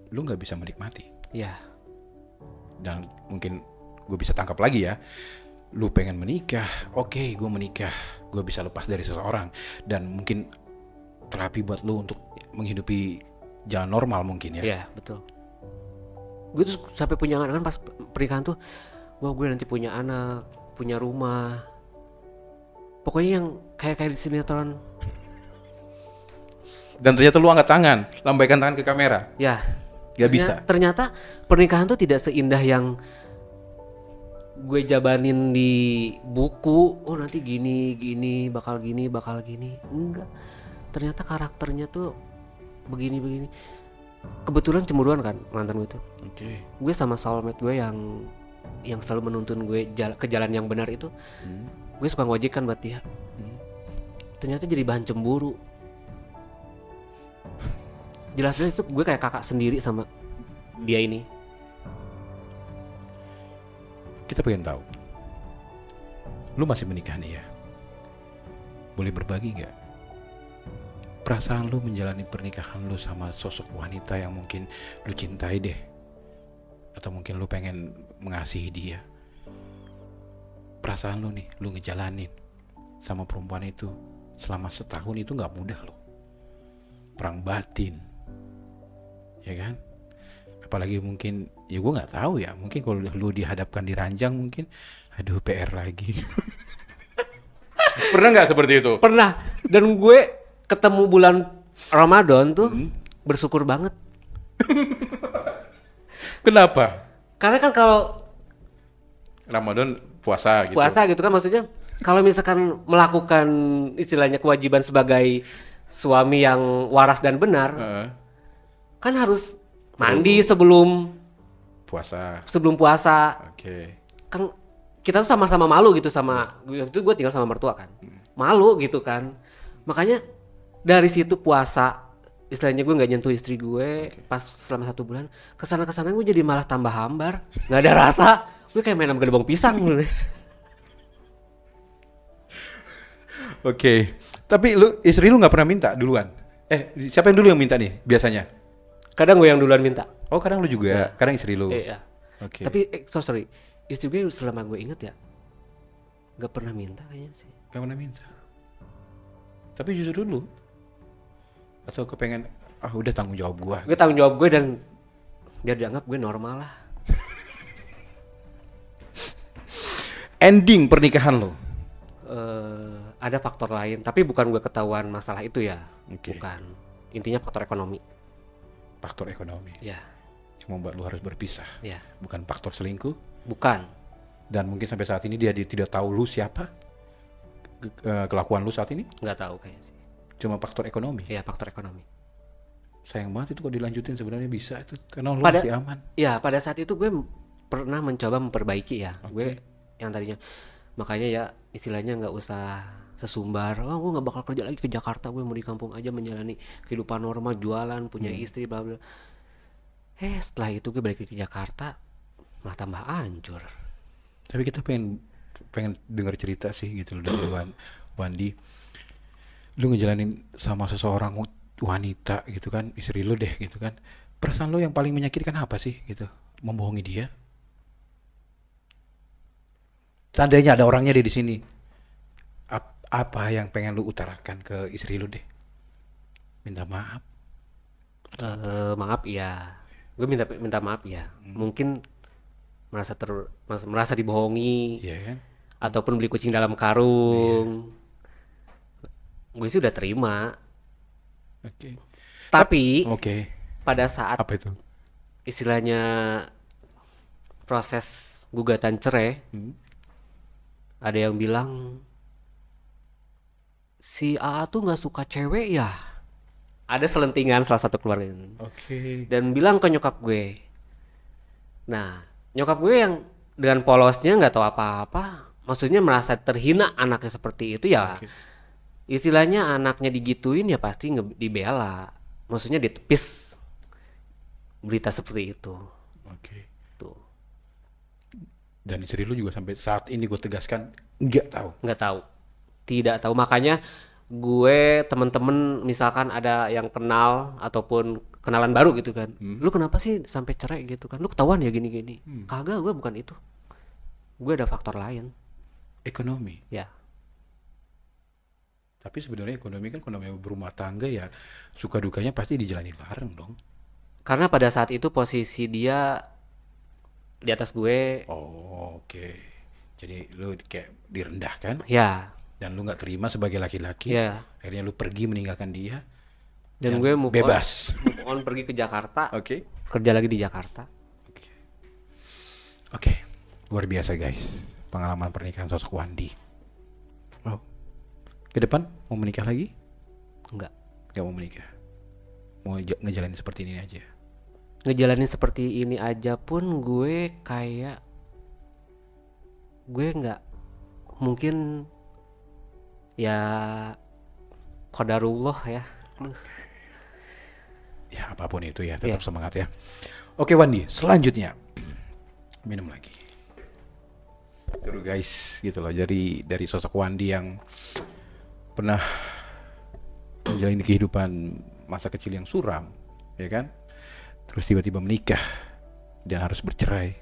lu nggak bisa menikmati. Iya. Dan mungkin gue bisa tangkap lagi ya, lu pengen menikah, oke, gue menikah, gue bisa lepas dari seseorang, dan mungkin terapi buat lu untuk menghidupi jalan normal mungkin ya. Iya, betul. Gue tuh sampai punya anak kan pas pernikahan tuh, wah gue nanti punya anak, punya rumah. Pokoknya yang kayak di sinetron. Dan ternyata lu angkat tangan, lambaikan tangan ke kamera. Ya. Gak bisa. Ternyata pernikahan tuh tidak seindah yang gue jabanin di buku. Oh nanti gini, bakal gini. Enggak. Ternyata karakternya tuh begini. Kebetulan cemburuan kan mantan gue tuh. Oke. Gue sama soulmate gue yang selalu menuntun gue ke jalan yang benar itu. Gue suka ngojek kan buat dia. Ternyata jadi bahan cemburu. Jelas-jelas itu gue kayak kakak sendiri sama dia ini. Kita pengen tahu, lu masih menikah nih ya? Boleh berbagi nggak perasaan lu menjalani pernikahan lu sama sosok wanita yang mungkin lu cintai deh, atau mungkin lu pengen mengasihi dia? Perasaan lu nih, lu ngejalanin sama perempuan itu selama setahun itu nggak mudah loh. Perang batin, ya kan? Apalagi mungkin, ya gue nggak tahu ya, mungkin kalau lu dihadapkan di ranjang mungkin, aduh PR lagi. Pernah nggak seperti itu? Pernah. Dan gue ketemu bulan Ramadan tuh bersyukur banget. Kenapa? Karena kan kalau Ramadan puasa gitu. puasa gitu kan, maksudnya kalau misalkan melakukan istilahnya kewajiban sebagai suami yang waras dan benar, kan harus mandi sebelum puasa. Oke. Kan kita tuh sama-sama malu gitu sama itu, gue tinggal sama mertua kan. Malu gitu kan. Makanya dari situ puasa, istilahnya gue nggak nyentuh istri gue pas selama 1 bulan. Kesana gue jadi malah tambah hambar, nggak ada rasa. Gue kayak main sama gerbong pisang gitu. Oke. Tapi istri lu nggak pernah minta duluan? Siapa yang dulu yang minta nih biasanya? Kadang gue yang duluan minta. Oh, kadang lu juga, kadang istri lu. Iya. Oke. Tapi sorry, istri gue selama gue inget ya nggak pernah minta kayaknya sih. Gak pernah minta. Tapi justru dulu. Atau kepengen, udah tanggung jawab gua. Gue tanggung jawab gue dan biar dianggap gue normal lah. Ending pernikahan lo? Ada faktor lain, tapi bukan gue ketahuan masalah itu ya. Oke. Bukan. Intinya faktor ekonomi. Faktor ekonomi. Ya. Cuma buat lu harus berpisah. Ya. Bukan faktor selingkuh. Bukan. Dan mungkin sampai saat ini dia tidak tahu lu siapa. Kelakuan lu saat ini. Nggak tahu kayaknya sih. Cuma faktor ekonomi. Ya, faktor ekonomi. Sayang banget itu kalau dilanjutin, sebenarnya bisa itu. Karena lu masih aman. Ya, pada saat itu gue pernah mencoba memperbaiki ya. Okay. Gue yang tadinya. Makanya ya istilahnya nggak usah sesumbar, oh gue nggak bakal kerja lagi ke Jakarta, gue mau di kampung aja menjalani kehidupan normal, jualan, punya istri, bla bla. Setelah itu gue balik ke Jakarta malah tambah hancur. Tapi kita pengen pengen dengar cerita sih gitu loh dari Wandi. Lu ngejalanin sama seseorang wanita gitu kan, istri lu deh gitu kan. Perasaan lu yang paling menyakitkan apa sih gitu? Membohongi dia? Seandainya ada orangnya di sini, apa yang pengen lu utarakan ke istri lu deh? Minta maaf. Maaf ya, gue minta maaf ya. Mungkin merasa dibohongi, Iya kan? ataupun beli kucing dalam karung. Gue sih udah terima. Oke. Tapi Oke. pada saat Apa itu? istilahnya proses gugatan cerai, ada yang bilang si AA tuh nggak suka cewek ya. Ada selentingan salah satu keluarga Oke. dan bilang ke nyokap gue. Nah, nyokap gue yang dengan polosnya nggak tahu apa-apa, maksudnya merasa terhina anaknya seperti itu ya. Oke. Istilahnya anaknya digituin ya pasti dibela. Maksudnya ditepis berita seperti itu. Oke. Tuh, Dan istri lu juga sampai saat ini gue tegaskan nggak tahu. nggak tahu. Tidak tahu, makanya gue temen-temen misalkan ada yang kenal ataupun kenalan baru gitu kan, lu kenapa sih sampai cerai gitu kan, lu ketahuan ya gini-gini. Kagak, gue bukan itu, gue ada faktor lain Ekonomi. ya. Tapi sebenarnya ekonomi kan ekonomi berumah tangga ya, suka dukanya pasti dijalani bareng dong. Karena pada saat itu posisi dia di atas gue, Oh, oke. Jadi lu kayak direndahkan ya, dan lu nggak terima sebagai laki-laki. ya. Akhirnya lu pergi meninggalkan dia. Dan Dan gue move bebas. on pergi ke Jakarta, Oke. kerja lagi di Jakarta. Oke. Luar biasa guys. Pengalaman pernikahan sosok Wandi. Oh. Ke depan mau menikah lagi? Enggak, Gak mau menikah. Mau ngejalanin seperti ini aja. ngejalanin seperti ini aja pun gue kayak gue nggak mungkin ya, qadarullah ya. Aduh. Ya apapun itu ya, tetap Iya. semangat ya. Oke Wandi, selanjutnya minum lagi. Seru guys, gitu loh. Dari sosok Wandi yang pernah menjalani kehidupan masa kecil yang suram, ya kan? Terus tiba-tiba menikah dan harus bercerai.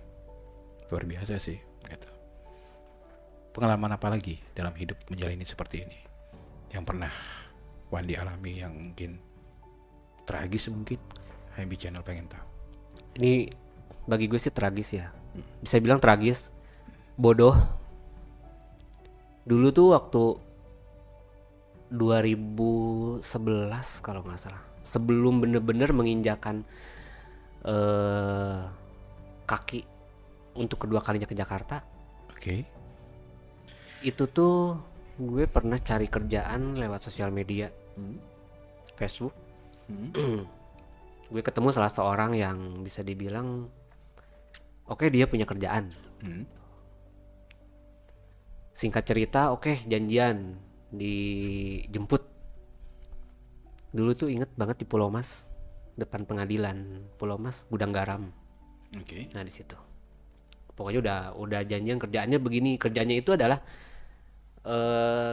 Luar biasa sih, gitu. Pengalaman apa lagi dalam hidup menjalani seperti ini yang pernah Wandi alami yang mungkin tragis mungkin? HMB Channel pengen tahu. Ini bagi gue sih tragis ya, bisa bilang tragis, bodoh. Dulu tuh waktu 2011 kalau nggak salah, sebelum bener-bener menginjakan kaki untuk kedua kalinya ke Jakarta, Oke. itu tuh gue pernah cari kerjaan lewat sosial media, Facebook. Gue ketemu salah seorang yang bisa dibilang oke, dia punya kerjaan. Singkat cerita, oke, janjian dijemput. Dulu tuh inget banget di Pulau Mas, depan pengadilan Pulau Mas, gudang garam. Oke. Nah di situ, pokoknya udah janjian kerjaannya begini. Kerjanya itu adalah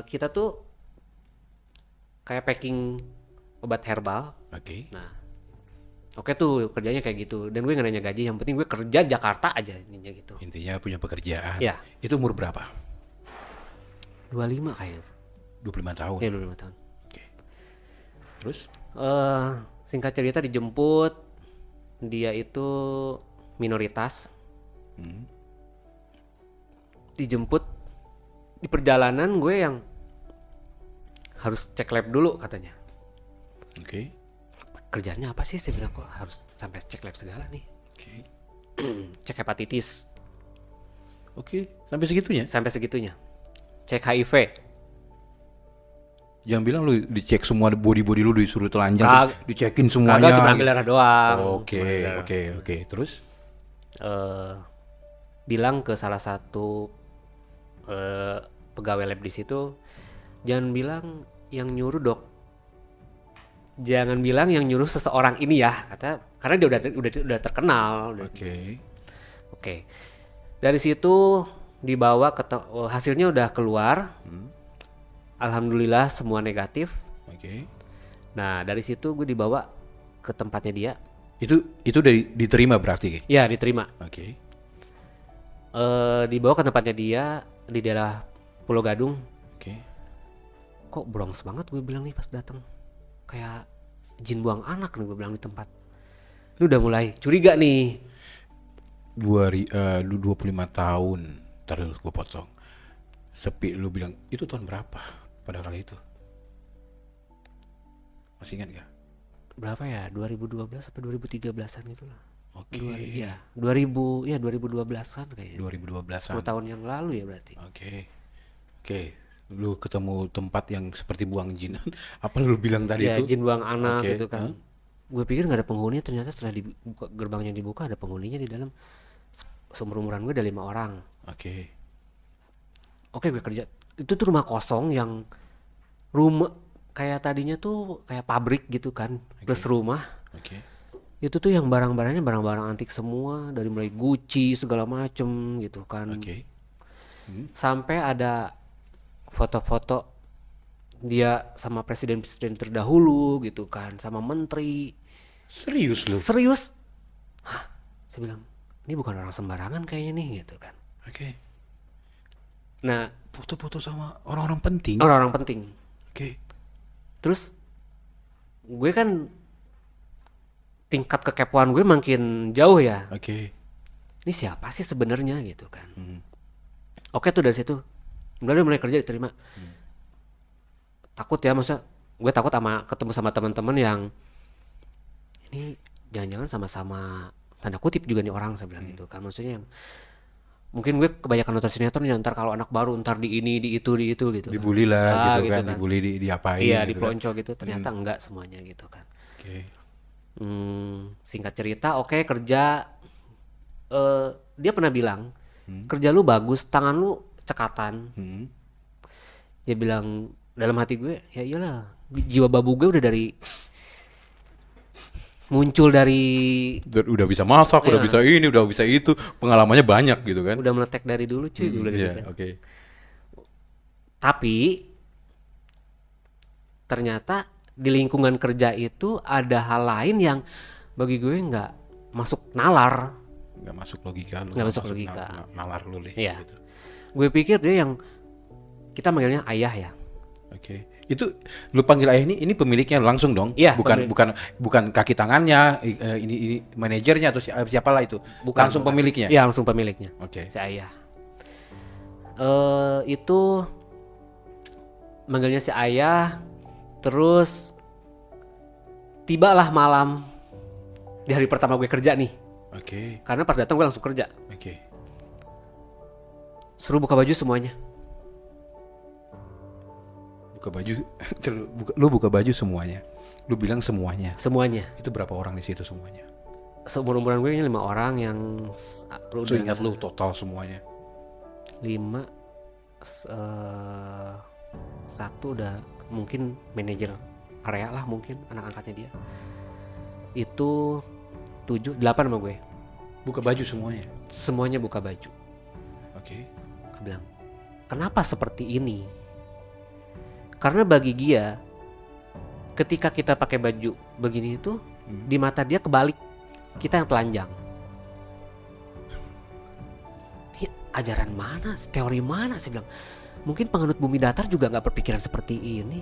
kita tuh kayak packing obat herbal. Oke. Nah, oke tuh kerjanya kayak gitu. Dan gue nggak nanya gaji, yang penting gue kerja di Jakarta aja intinya gitu. Intinya punya pekerjaan. Ya. Itu umur berapa? 25 kayaknya. 25 tahun. Ya 25 tahun. Oke. Terus? Singkat cerita dijemput. Dia itu minoritas. Dijemput di perjalanan, gue yang harus cek lab dulu katanya. Oke. Kerjanya apa sih? Saya bilang kok harus sampai cek lab segala nih. Oke. Cek hepatitis Oke. Sampai segitunya? sampai segitunya. Cek HIV. Jangan bilang lu dicek semua body lu disuruh telanjang Kag- terus dicekin semuanya. Kagak, cuma ambil darah doang. Oke, oke, oke. Terus? Bilang ke salah satu pegawai lab di situ, jangan bilang yang nyuruh dok, jangan bilang yang nyuruh seseorang ini ya, kata, karena dia udah terkenal. Oke. Dari situ dibawa hasilnya udah keluar. Alhamdulillah semua negatif. Nah dari situ gue dibawa ke tempatnya dia. Itu diterima berarti? Ya diterima. Dibawa ke tempatnya dia di daerah Pulau Gadung. Kok Bronx banget gue bilang nih pas datang, kayak jin buang anak nih gue bilang di tempat. Lu udah mulai curiga nih. 25 tahun, terus gue potong. Sepi, lu bilang itu tahun berapa pada kali itu? Masih ingat gak? Berapa ya? 2012 sampai 2013-an gitu lah. Iya, 2012-an kayaknya. 2012-an. 10 tahun yang lalu ya berarti. Oke. Lu ketemu tempat yang seperti buang jin. Apa lu bilang tadi itu? Iya, jin buang anak gitu kan. Gue pikir nggak ada penghuni, ternyata setelah gerbangnya dibuka ada penghuninya di dalam. Seumur-umuran gue ada 5 orang. Oke, gue kerja. Itu tuh rumah kosong yang rumah kayak tadinya tuh kayak pabrik gitu kan, plus rumah. Itu tuh yang barang-barangnya barang-barang antik semua, dari mulai Gucci segala macem gitu kan. Sampai ada foto-foto dia sama presiden-presiden terdahulu gitu kan, sama menteri. Serius lu? Serius? Hah? Saya bilang, ini bukan orang sembarangan kayaknya nih gitu kan. Nah, foto-foto sama orang-orang penting. Orang-orang penting. Terus gue kan tingkat kekepoan gue makin jauh ya. Ini siapa sih sebenarnya gitu kan. Oke tuh dari situ mulai kerja diterima. Takut ya, maksudnya gue takut ketemu sama teman-teman yang ini jangan-jangan sama-sama tanda kutip juga nih orang, saya bilang gitu kan. Maksudnya mungkin gue kebanyakan nonton sinetron ya, ntar kalau anak baru ntar di ini di itu gitu. Dibully lah gitu kan, dibully diapain. Iya, gitu dipelonco gitu. Ternyata enggak semuanya gitu kan. Singkat cerita, kerja. Dia pernah bilang, kerja lu bagus, tangan lu cekatan. Dia bilang dalam hati gue, ya iyalah, jiwa babu gue udah muncul dari udah bisa masak, udah bisa ini, udah bisa itu, pengalamannya banyak gitu kan. Udah meletek dari dulu cuy, gitu kan. Tapi ternyata di lingkungan kerja itu ada hal lain yang bagi gue nggak masuk nalar. Nggak masuk logika lu. Nggak masuk logika. Nalar lu deh. Iya. Gitu. Gue pikir dia yang kita manggilnya ayah ya. Itu lu panggil ayah ini pemiliknya langsung dong? Iya. Bukan kaki tangannya, ini manajernya atau siapalah itu? Langsung pemiliknya? Iya, langsung pemiliknya. Si ayah. Itu manggilnya si ayah. Terus tibalah malam di hari pertama gue kerja nih. Karena pas datang gue langsung kerja. Suruh buka baju semuanya. Buka baju, lu buka baju semuanya. Lu bilang semuanya. Semuanya. Itu berapa orang di situ semuanya? Seumur-umuran gue ini 5 orang yang. Ingat lu total semuanya? 5. Satu udah mungkin manajer area lah, mungkin anak angkatnya dia. Itu 7, 8 sama gue. Buka baju semuanya? Semuanya buka baju. Aku bilang, kenapa seperti ini? Karena bagi dia, ketika kita pakai baju begini itu, di mata dia kebalik, kita yang telanjang. Ini ajaran mana, teori mana? Saya bilang, mungkin penganut bumi datar juga nggak berpikiran seperti ini.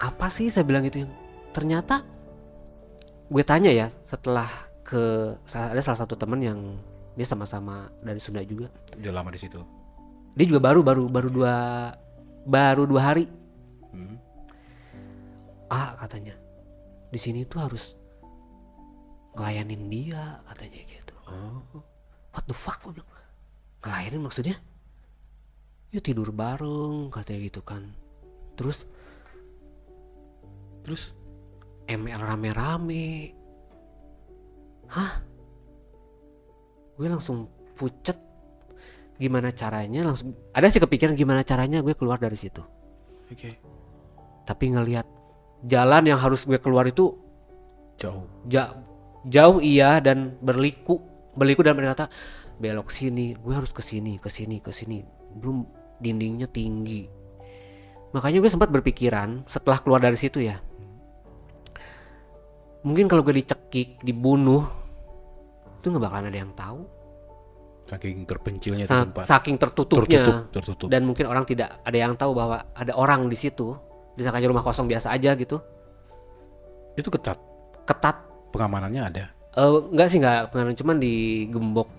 Apa sih, saya bilang gitu. Ternyata gue tanya ya, setelah ada salah satu teman yang dia sama-sama dari Sunda juga. Udah lama di situ. Dia juga baru 2 hari. Katanya di sini tuh harus ngelayanin dia, katanya gitu. What the fuck, gue bilang. Ngelayanin maksudnya? Ya tidur bareng, katanya gitu kan. Terus ML rame-rame. Hah? Gue langsung pucet. gimana caranya, langsung ada sih kepikiran gimana caranya gue keluar dari situ. Oke. Tapi ngelihat jalan yang harus gue keluar itu Jauh. jauh iya, dan berliku dan berkata belok sini, gue harus ke sini. Belum dindingnya tinggi. Makanya gue sempat berpikiran setelah keluar dari situ ya, mungkin kalau gue dicekik, dibunuh, itu nggak bakalan ada yang tahu. Saking terpencilnya itu tempat. Saking tertutupnya. Tertutup. Dan mungkin orang tidak ada yang tahu bahwa ada orang di situ. Disangkanya rumah kosong biasa aja gitu. Itu ketat. Pengamanannya ada. Enggak sih, enggak pengalaman, cuman digembok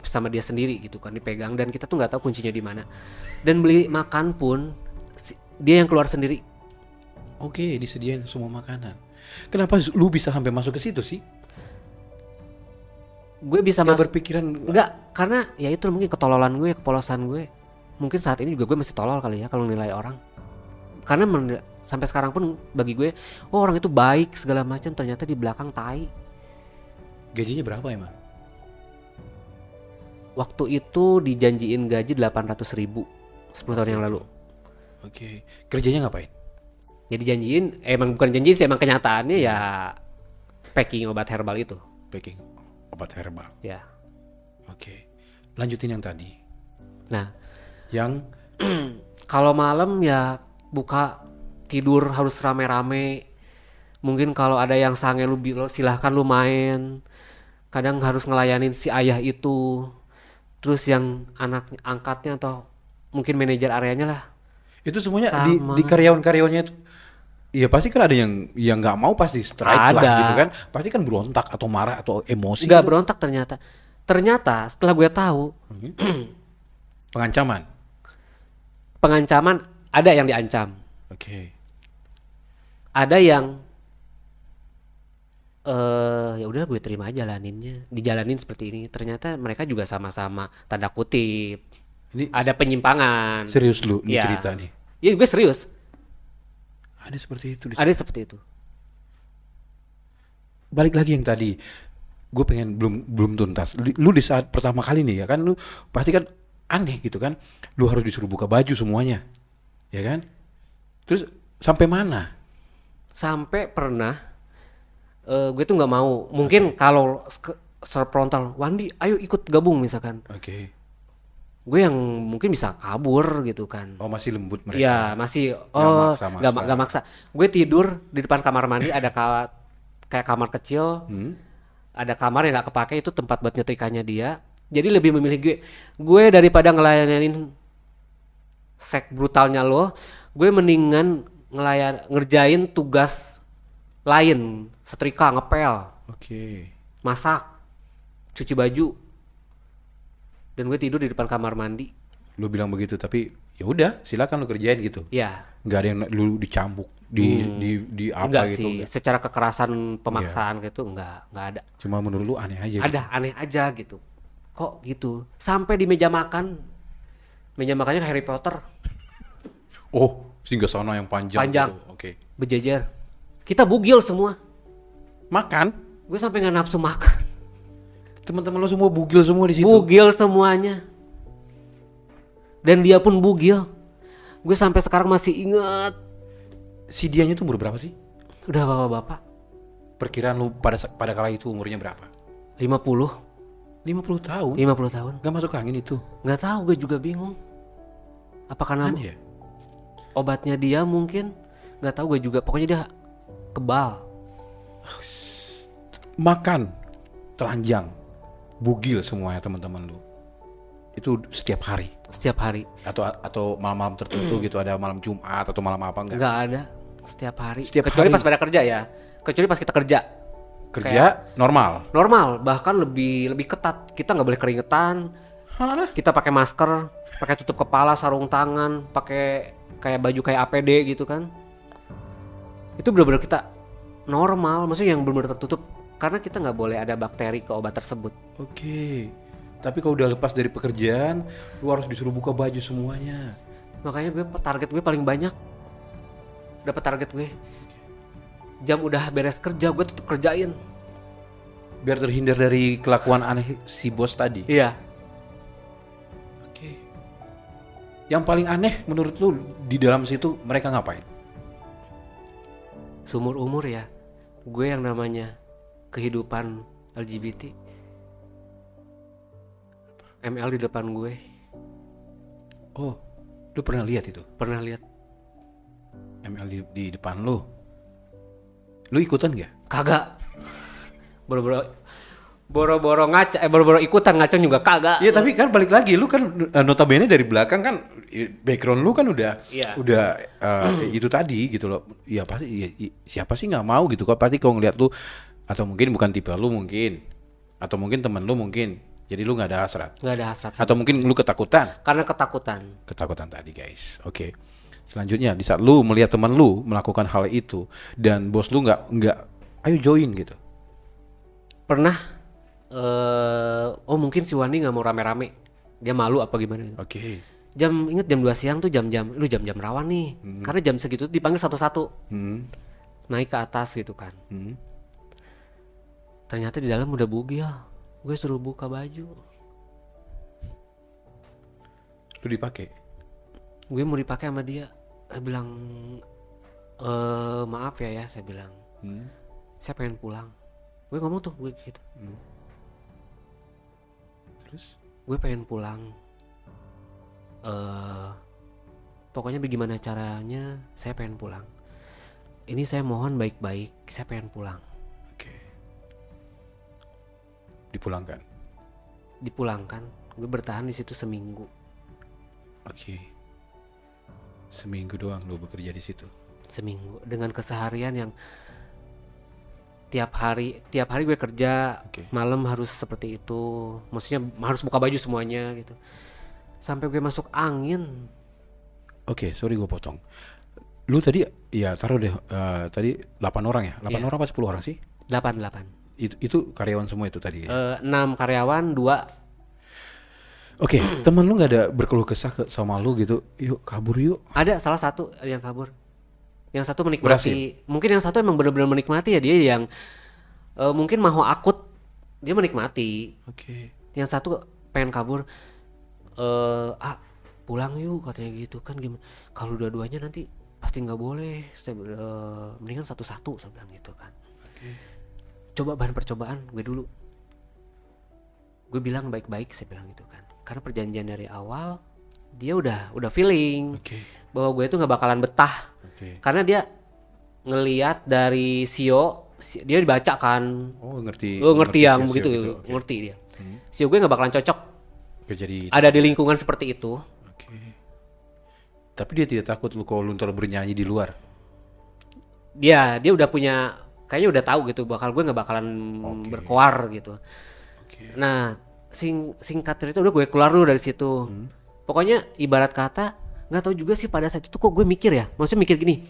sama dia sendiri gitu kan, dipegang, dan kita tuh nggak tahu kuncinya di mana. Dan beli makan pun dia yang keluar sendiri. Oke, disediain semua makanan. Kenapa lu bisa sampai masuk ke situ sih? Gue bisa Gak masuk. berpikiran. Enggak, karena ya itu mungkin ketololan gue, kepolosan gue. Mungkin saat ini juga gue masih tolol kali ya kalau nilai orang. Karena sampai sekarang pun bagi gue, oh orang itu baik segala macam, ternyata di belakang tai. Gajinya berapa emang? Waktu itu dijanjiin gaji 800.000 10 tahun yang lalu. Oke. Kerjanya ngapain? Jadi janjiin, emang bukan janjiin sih, emang kenyataannya ya packing obat herbal itu. Packing obat herbal. Ya. Oke. Lanjutin yang tadi. Nah, Yang kalau malam ya buka tidur harus rame-rame. Mungkin kalau ada yang sange lu silahkan lu main. Kadang harus ngelayanin si ayah itu. Terus yang anak angkatnya atau mungkin manajer areanya lah. itu semuanya Sama. di karyawan-karyawannya itu. Iya pasti kan ada yang nggak mau, pasti strike lah Ada. gitu kan. Pasti kan berontak atau marah atau emosi. Enggak berontak ternyata. Ternyata setelah gue tahu, Pengancaman. pengancaman ada yang diancam. Oke. Ada yang ya udah gue terima aja dijalanin seperti ini. Ternyata mereka juga sama-sama tanda kutip Ini ada penyimpangan. serius lu nih Ya. cerita nih. Iya gue serius. Ada seperti itu. Ada seperti itu. Balik lagi yang tadi, gue pengen belum tuntas. Lu di saat pertama kali nih ya kan, lu pasti kan aneh gitu kan. Lu harus disuruh buka baju semuanya, ya kan? Terus sampai mana? Sampai pernah gue tuh nggak mau. Mungkin kalau frontal, Wandi, ayo ikut gabung misalkan. Oke. Gue yang mungkin bisa kabur gitu kan. Oh masih lembut mereka. Iya masih. Nggak Nggak maksa. Gue tidur di depan kamar mandi, ada kayak kamar kecil. Ada kamar yang nggak kepake, itu tempat buat nyetrikanya dia. Jadi lebih memilih gue daripada ngelayanin seks brutalnya lo, gue mendingan ngerjain tugas lain, setrika, ngepel, Oke. masak, cuci baju. Dan gue tidur di depan kamar mandi. Lu bilang begitu tapi ya udah silakan lu kerjain gitu. Ya, Nggak ada yang lu dicambuk di apa enggak gitu. sih. Enggak. Secara kekerasan pemaksaan gitu enggak ada. Cuma menurut lu aneh aja. Ada aneh aja gitu. Kok gitu? Sampai di meja makan. Meja makannya kayak Harry Potter, Oh, singgasana yang panjang. Panjang. Gitu. Oke. berjejer. Kita bugil semua. Makan? Gue sampai nggak nafsu makan. Teman-teman lu semua bugil semua di situ. Bugil semuanya. Dan dia pun bugil. Gue sampai sekarang masih ingat. Si dianya tuh umur berapa sih? Udah bapak-bapak. Perkiraan lu pada kala itu umurnya berapa? 50 50 tahun. 50 tahun. Gak masuk angin itu. Nggak tahu, gue juga bingung. Apa karena Aneh ya? obatnya dia mungkin? Nggak tahu gue juga. Pokoknya dia kebal. Makan telanjang, bugil semuanya teman-teman lu. Itu setiap hari Setiap hari. atau malam-malam tertentu gitu, ada malam Jumat atau malam apa enggak? Nggak ada. Setiap hari. Setiap Kecuali hari. pas pada kerja ya. Kecuali pas kita kerja. Kerja normal. Normal, bahkan lebih ketat. Kita nggak boleh keringetan. Kita pakai masker, pakai tutup kepala, sarung tangan, pakai kayak baju kayak APD gitu kan. Itu benar-benar kita normal, maksudnya yang benar-benar tertutup, karena kita nggak boleh ada bakteri ke obat tersebut. Oke. Tapi kalau udah lepas dari pekerjaan, lu harus disuruh buka baju semuanya. Makanya target gue paling banyak. Dapat target gue. Jam udah beres kerja, gue tetap kerjain. Biar terhindar dari kelakuan aneh si bos tadi. Iya. Yang paling aneh menurut lu di dalam situ mereka ngapain? Seumur umur ya, gue yang namanya kehidupan LGBT, ML di depan gue. Oh, lu pernah lihat itu? Pernah lihat? ML di depan lu. Lu ikutan gak? Kagak. Boro-boro ngaca, boro-boro ikutan ngaceng juga kagak. Iya tapi kan balik lagi, lu kan notabene dari belakang kan background lu kan udah Iya. itu tadi gitu loh. Ya pasti siapa sih nggak mau gitu kok, pasti kalau ngeliat lu, atau mungkin bukan tipe lu mungkin, atau mungkin temen lu mungkin, jadi lu nggak ada hasrat, Nggak ada hasrat. atau mungkin lu ketakutan Karena ketakutan. tadi guys. Oke. Selanjutnya di saat lu melihat teman lu melakukan hal itu dan bos lu nggak ayo join gitu. Pernah mungkin si Wandi nggak mau rame-rame, dia malu apa gimana gitu. Oke. Inget jam 2 siang tuh jam-jam rawan nih. Karena jam segitu tuh dipanggil satu-satu naik ke atas gitu kan. Ternyata di dalam udah bugil. Gue suruh buka baju. Lu dipakai. Gue mau dipakai sama dia. Dia bilang maaf ya saya bilang. Saya pengen pulang. Gue ngomong tuh gue gitu. Terus Gue pengen pulang. Pokoknya bagaimana caranya saya pengen pulang. Ini saya mohon baik-baik, saya pengen pulang. oke. Dipulangkan. Dipulangkan. Gue bertahan di situ seminggu. Oke. Seminggu doang lu bekerja di situ. Seminggu dengan keseharian yang tiap hari gue kerja. Oke. Malam harus seperti itu. Maksudnya harus buka baju semuanya gitu. Sampai gue masuk angin. Oke, sorry gue potong. Lu tadi ya taruh deh tadi 8 orang ya? 8 Iya. orang apa 10 orang sih? 8. Itu karyawan semua itu tadi ya? 6 karyawan, 2. Oke, temen lu nggak ada berkeluh kesah sama lu gitu? Yuk kabur yuk. Ada salah satu yang kabur. Yang satu menikmati. Berhasil? Mungkin yang satu emang benar-benar menikmati ya, dia yang mungkin mau akut, dia menikmati. Oke. Yang satu pengen kabur. Pulang yuk katanya gitu kan, gimana? Kalau dua-duanya nanti pasti nggak boleh. Saya mendingan satu-satu saya bilang gitu kan. Coba bahan percobaan gue dulu. Gue bilang baik-baik saya bilang gitu kan. Karena perjanjian dari awal dia udah feeling Oke. bahwa gue itu nggak bakalan betah. Oke. Karena dia ngelihat dari Sio, dia dibaca kan. Oh ngerti. Ngerti yang sio-sio begitu, gitu. Oke. ngerti dia. Sio gue nggak bakalan cocok Oke, jadi. ada di lingkungan seperti itu. Oke. Tapi dia tidak takut lu kalau lu ntar bernyanyi di luar. Dia udah punya, kayaknya udah tahu gitu bakal gue nggak bakalan berkoar gitu. Oke. Nah singkat cerita udah gue keluar dulu dari situ. Pokoknya ibarat kata nggak tahu juga sih pada saat itu kok gue mikir ya, maksudnya mikir gini,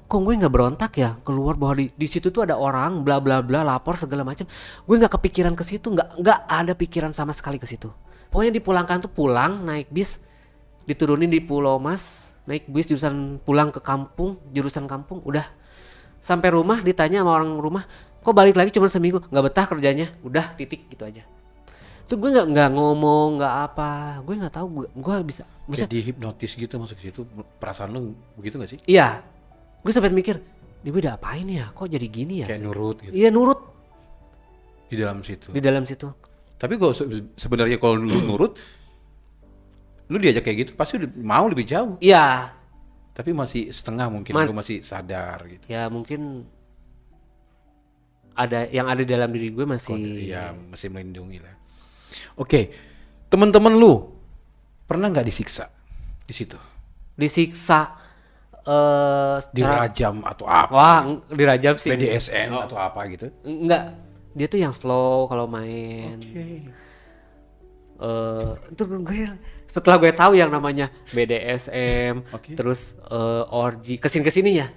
kok gue nggak berontak ya keluar bahwa di situ tuh ada orang bla bla bla lapor segala macam. Gue nggak kepikiran ke situ, nggak ada pikiran sama sekali ke situ. Pokoknya dipulangkan tuh pulang naik bis, diturunin di Pulau Mas, naik bis jurusan pulang ke kampung, jurusan kampung. Udah sampai rumah ditanya sama orang rumah, kok balik lagi cuma seminggu, nggak betah kerjanya, udah titik gitu aja. Tuh gue nggak ngomong nggak apa, gue nggak tahu gue bisa Jadi hipnotis gitu masuk ke situ, perasaan lu begitu gak sih? iya. Gue sampai mikir, dia udah apain ya, kok jadi gini ya? Kayak nurut gitu Iya nurut di dalam situ. di dalam situ. Tapi kalau sebenarnya kalau lu nurut, lu diajak kayak gitu pasti mau lebih jauh. Iya, Tapi masih setengah mungkin, lu masih sadar gitu. ya mungkin ada yang ada di dalam diri gue masih. Iya, masih melindungi lah. Oke, teman-teman lu pernah nggak disiksa di situ? Disiksa, Dirajam atau apa? wah dirajam sih. BDSM atau apa gitu? Enggak, dia tuh yang slow kalau main. Itu gue setelah gue tahu yang namanya BDSM, terus orgi kesini ya.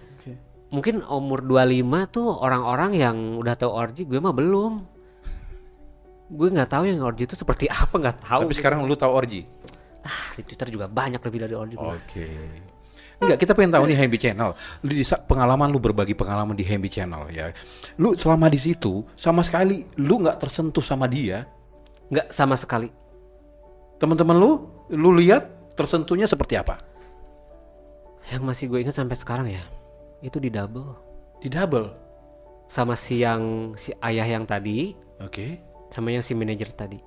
Mungkin umur 25 tuh orang-orang yang udah tahu orgi, gue mah belum. Gue nggak tahu yang orgi itu seperti apa, nggak tahu. Tapi sekarang lu tahu orgi? Di Twitter juga banyak lebih dari orgi. Oke. Enggak, kita pengen tahu nih Hamby Channel. Lu pengalaman lu berbagi pengalaman di Hamby Channel ya. Lu selama di situ sama sekali lu nggak tersentuh sama dia? Nggak sama sekali. Teman-teman lu lihat tersentuhnya seperti apa? Yang masih gue ingat sampai sekarang ya, itu di double Di double. sama si ayah yang tadi, Oke. sama yang si manajer tadi.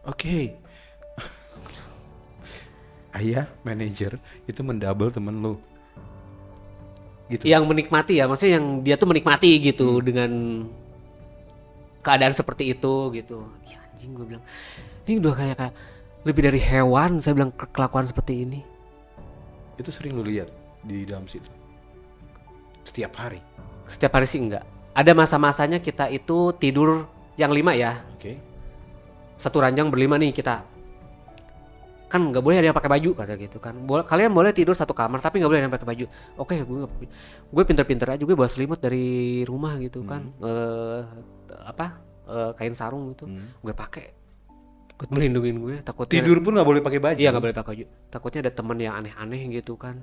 Oke. Ayah, manajer itu mendouble temen lu. Gitu. Yang menikmati ya, maksudnya yang dia tuh menikmati gitu dengan keadaan seperti itu gitu. Ya anjing, gue bilang, ini udah kayak lebih dari hewan, saya bilang, kelakuan seperti ini. Itu sering lu lihat di dalam situ. Setiap hari. Setiap hari sih enggak. Ada masa-masanya kita itu tidur yang 5 ya. Oke. Satu ranjang berlima nih kita. Kan nggak boleh ada yang pakai baju kata gitu kan. Kalian boleh tidur satu kamar tapi nggak boleh ada yang pakai baju. Oke, gue pinter-pinter aja, gue bawa selimut dari rumah gitu kan. Kain sarung gitu. Gue pakai. Gue melindungin gue. Takutnya Tidur pun nggak boleh pakai baju. Iya, nggak boleh pakai baju. Takutnya ada teman yang aneh-aneh gitu kan.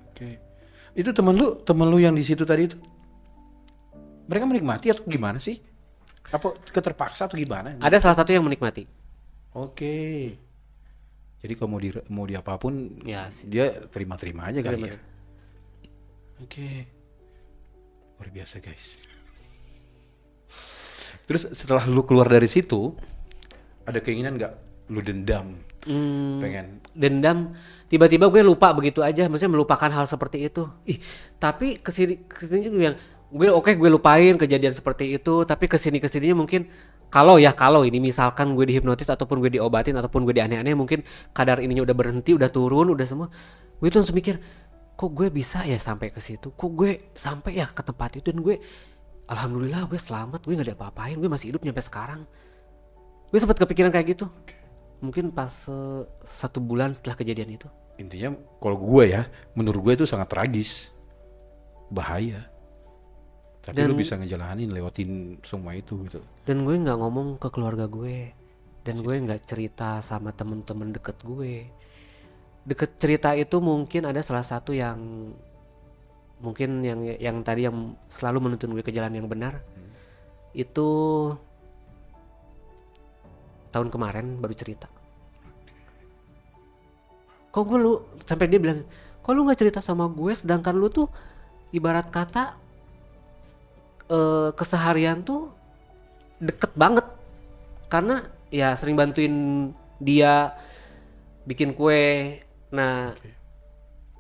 Oke. Itu temen lu yang di situ tadi itu, mereka menikmati atau gimana sih? Apa keterpaksa atau gimana? Ada salah satu yang menikmati. Oke. Jadi kalau mau di apapun, Ya sih. dia terima-terima aja kali Terima. ya. Oke. Luar biasa guys. Terus setelah lu keluar dari situ, ada keinginan nggak lu dendam? Pengen. Dendam, tiba-tiba gue lupa begitu aja, maksudnya melupakan hal seperti itu. Tapi kesini gue yang gue lupain kejadian seperti itu, tapi kesininya mungkin kalau ini misalkan gue dihipnotis ataupun gue diobatin ataupun gue aneh-aneh, mungkin kadar ininya udah berhenti, udah turun, udah semua. Gue tuh langsung mikir, kok gue bisa ya sampai ke situ, kok gue sampai ya ke tempat itu, dan gue alhamdulillah gue selamat, gue nggak ada apa-apain, gue masih hidup nyampe sekarang. Gue sempat kepikiran kayak gitu. Mungkin pas 1 bulan setelah kejadian itu. Intinya kalau gue ya, menurut gue itu sangat tragis, bahaya. Tapi lu bisa ngejalanin, lewatin semua itu gitu. Dan gue nggak ngomong ke keluarga gue, dan gue nggak cerita sama temen-temen deket gue. Deket cerita itu mungkin ada salah satu yang mungkin yang tadi yang selalu menuntun gue ke jalan yang benar. Itu tahun kemarin baru cerita. Kok lu sampai dia bilang, kok lu nggak cerita sama gue, sedangkan lu tuh ibarat kata keseharian tuh deket banget, karena ya sering bantuin dia bikin kue. Nah,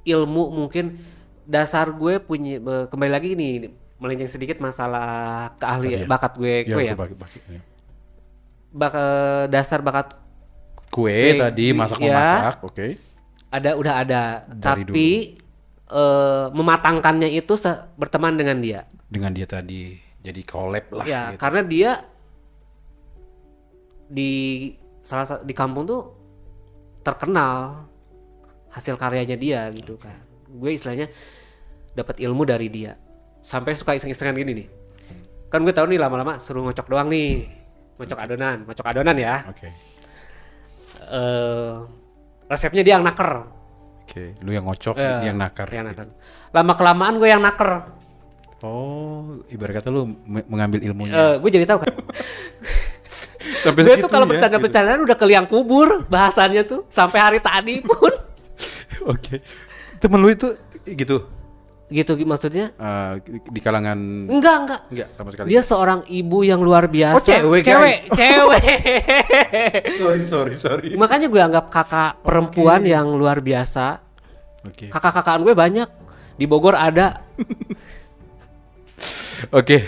ilmu mungkin dasar gue punya, kembali lagi nih melenceng sedikit masalah keahlian bakat gue kue ya. Dasar bakat kue tadi masak-masak, oke. Udah ada, tapi mematangkannya itu berteman dengan dia. Dengan dia tadi jadi collab lah. Ya, gitu. karena dia di kampung tuh terkenal hasil karyanya dia gitu kan. Gue istilahnya dapat ilmu dari dia. Sampai suka iseng-isengan gini nih. Kan gue tahu nih lama-lama suruh ngocok doang nih. Ngocok adonan ya. Oke. Resepnya dia yang naker. Oke, lu yang ngocok, yang nakar. Yang naker. Lama-kelamaan gue yang naker. Oh, ibarat kata lu mengambil ilmunya. Gue jadi tahu kan. Gue tuh kalau bercanda-bercandaan udah ke liang kubur bahasannya tuh sampai hari tadi pun. Oke. Temen lu itu gitu? Gitu maksudnya? Di kalangan Enggak sama sekali. Dia seorang ibu yang luar biasa. Oh, cewek. Sorry. Makanya gue anggap kakak perempuan yang luar biasa. Oke. Kakak-kakaan gue banyak. Di Bogor ada. Oke.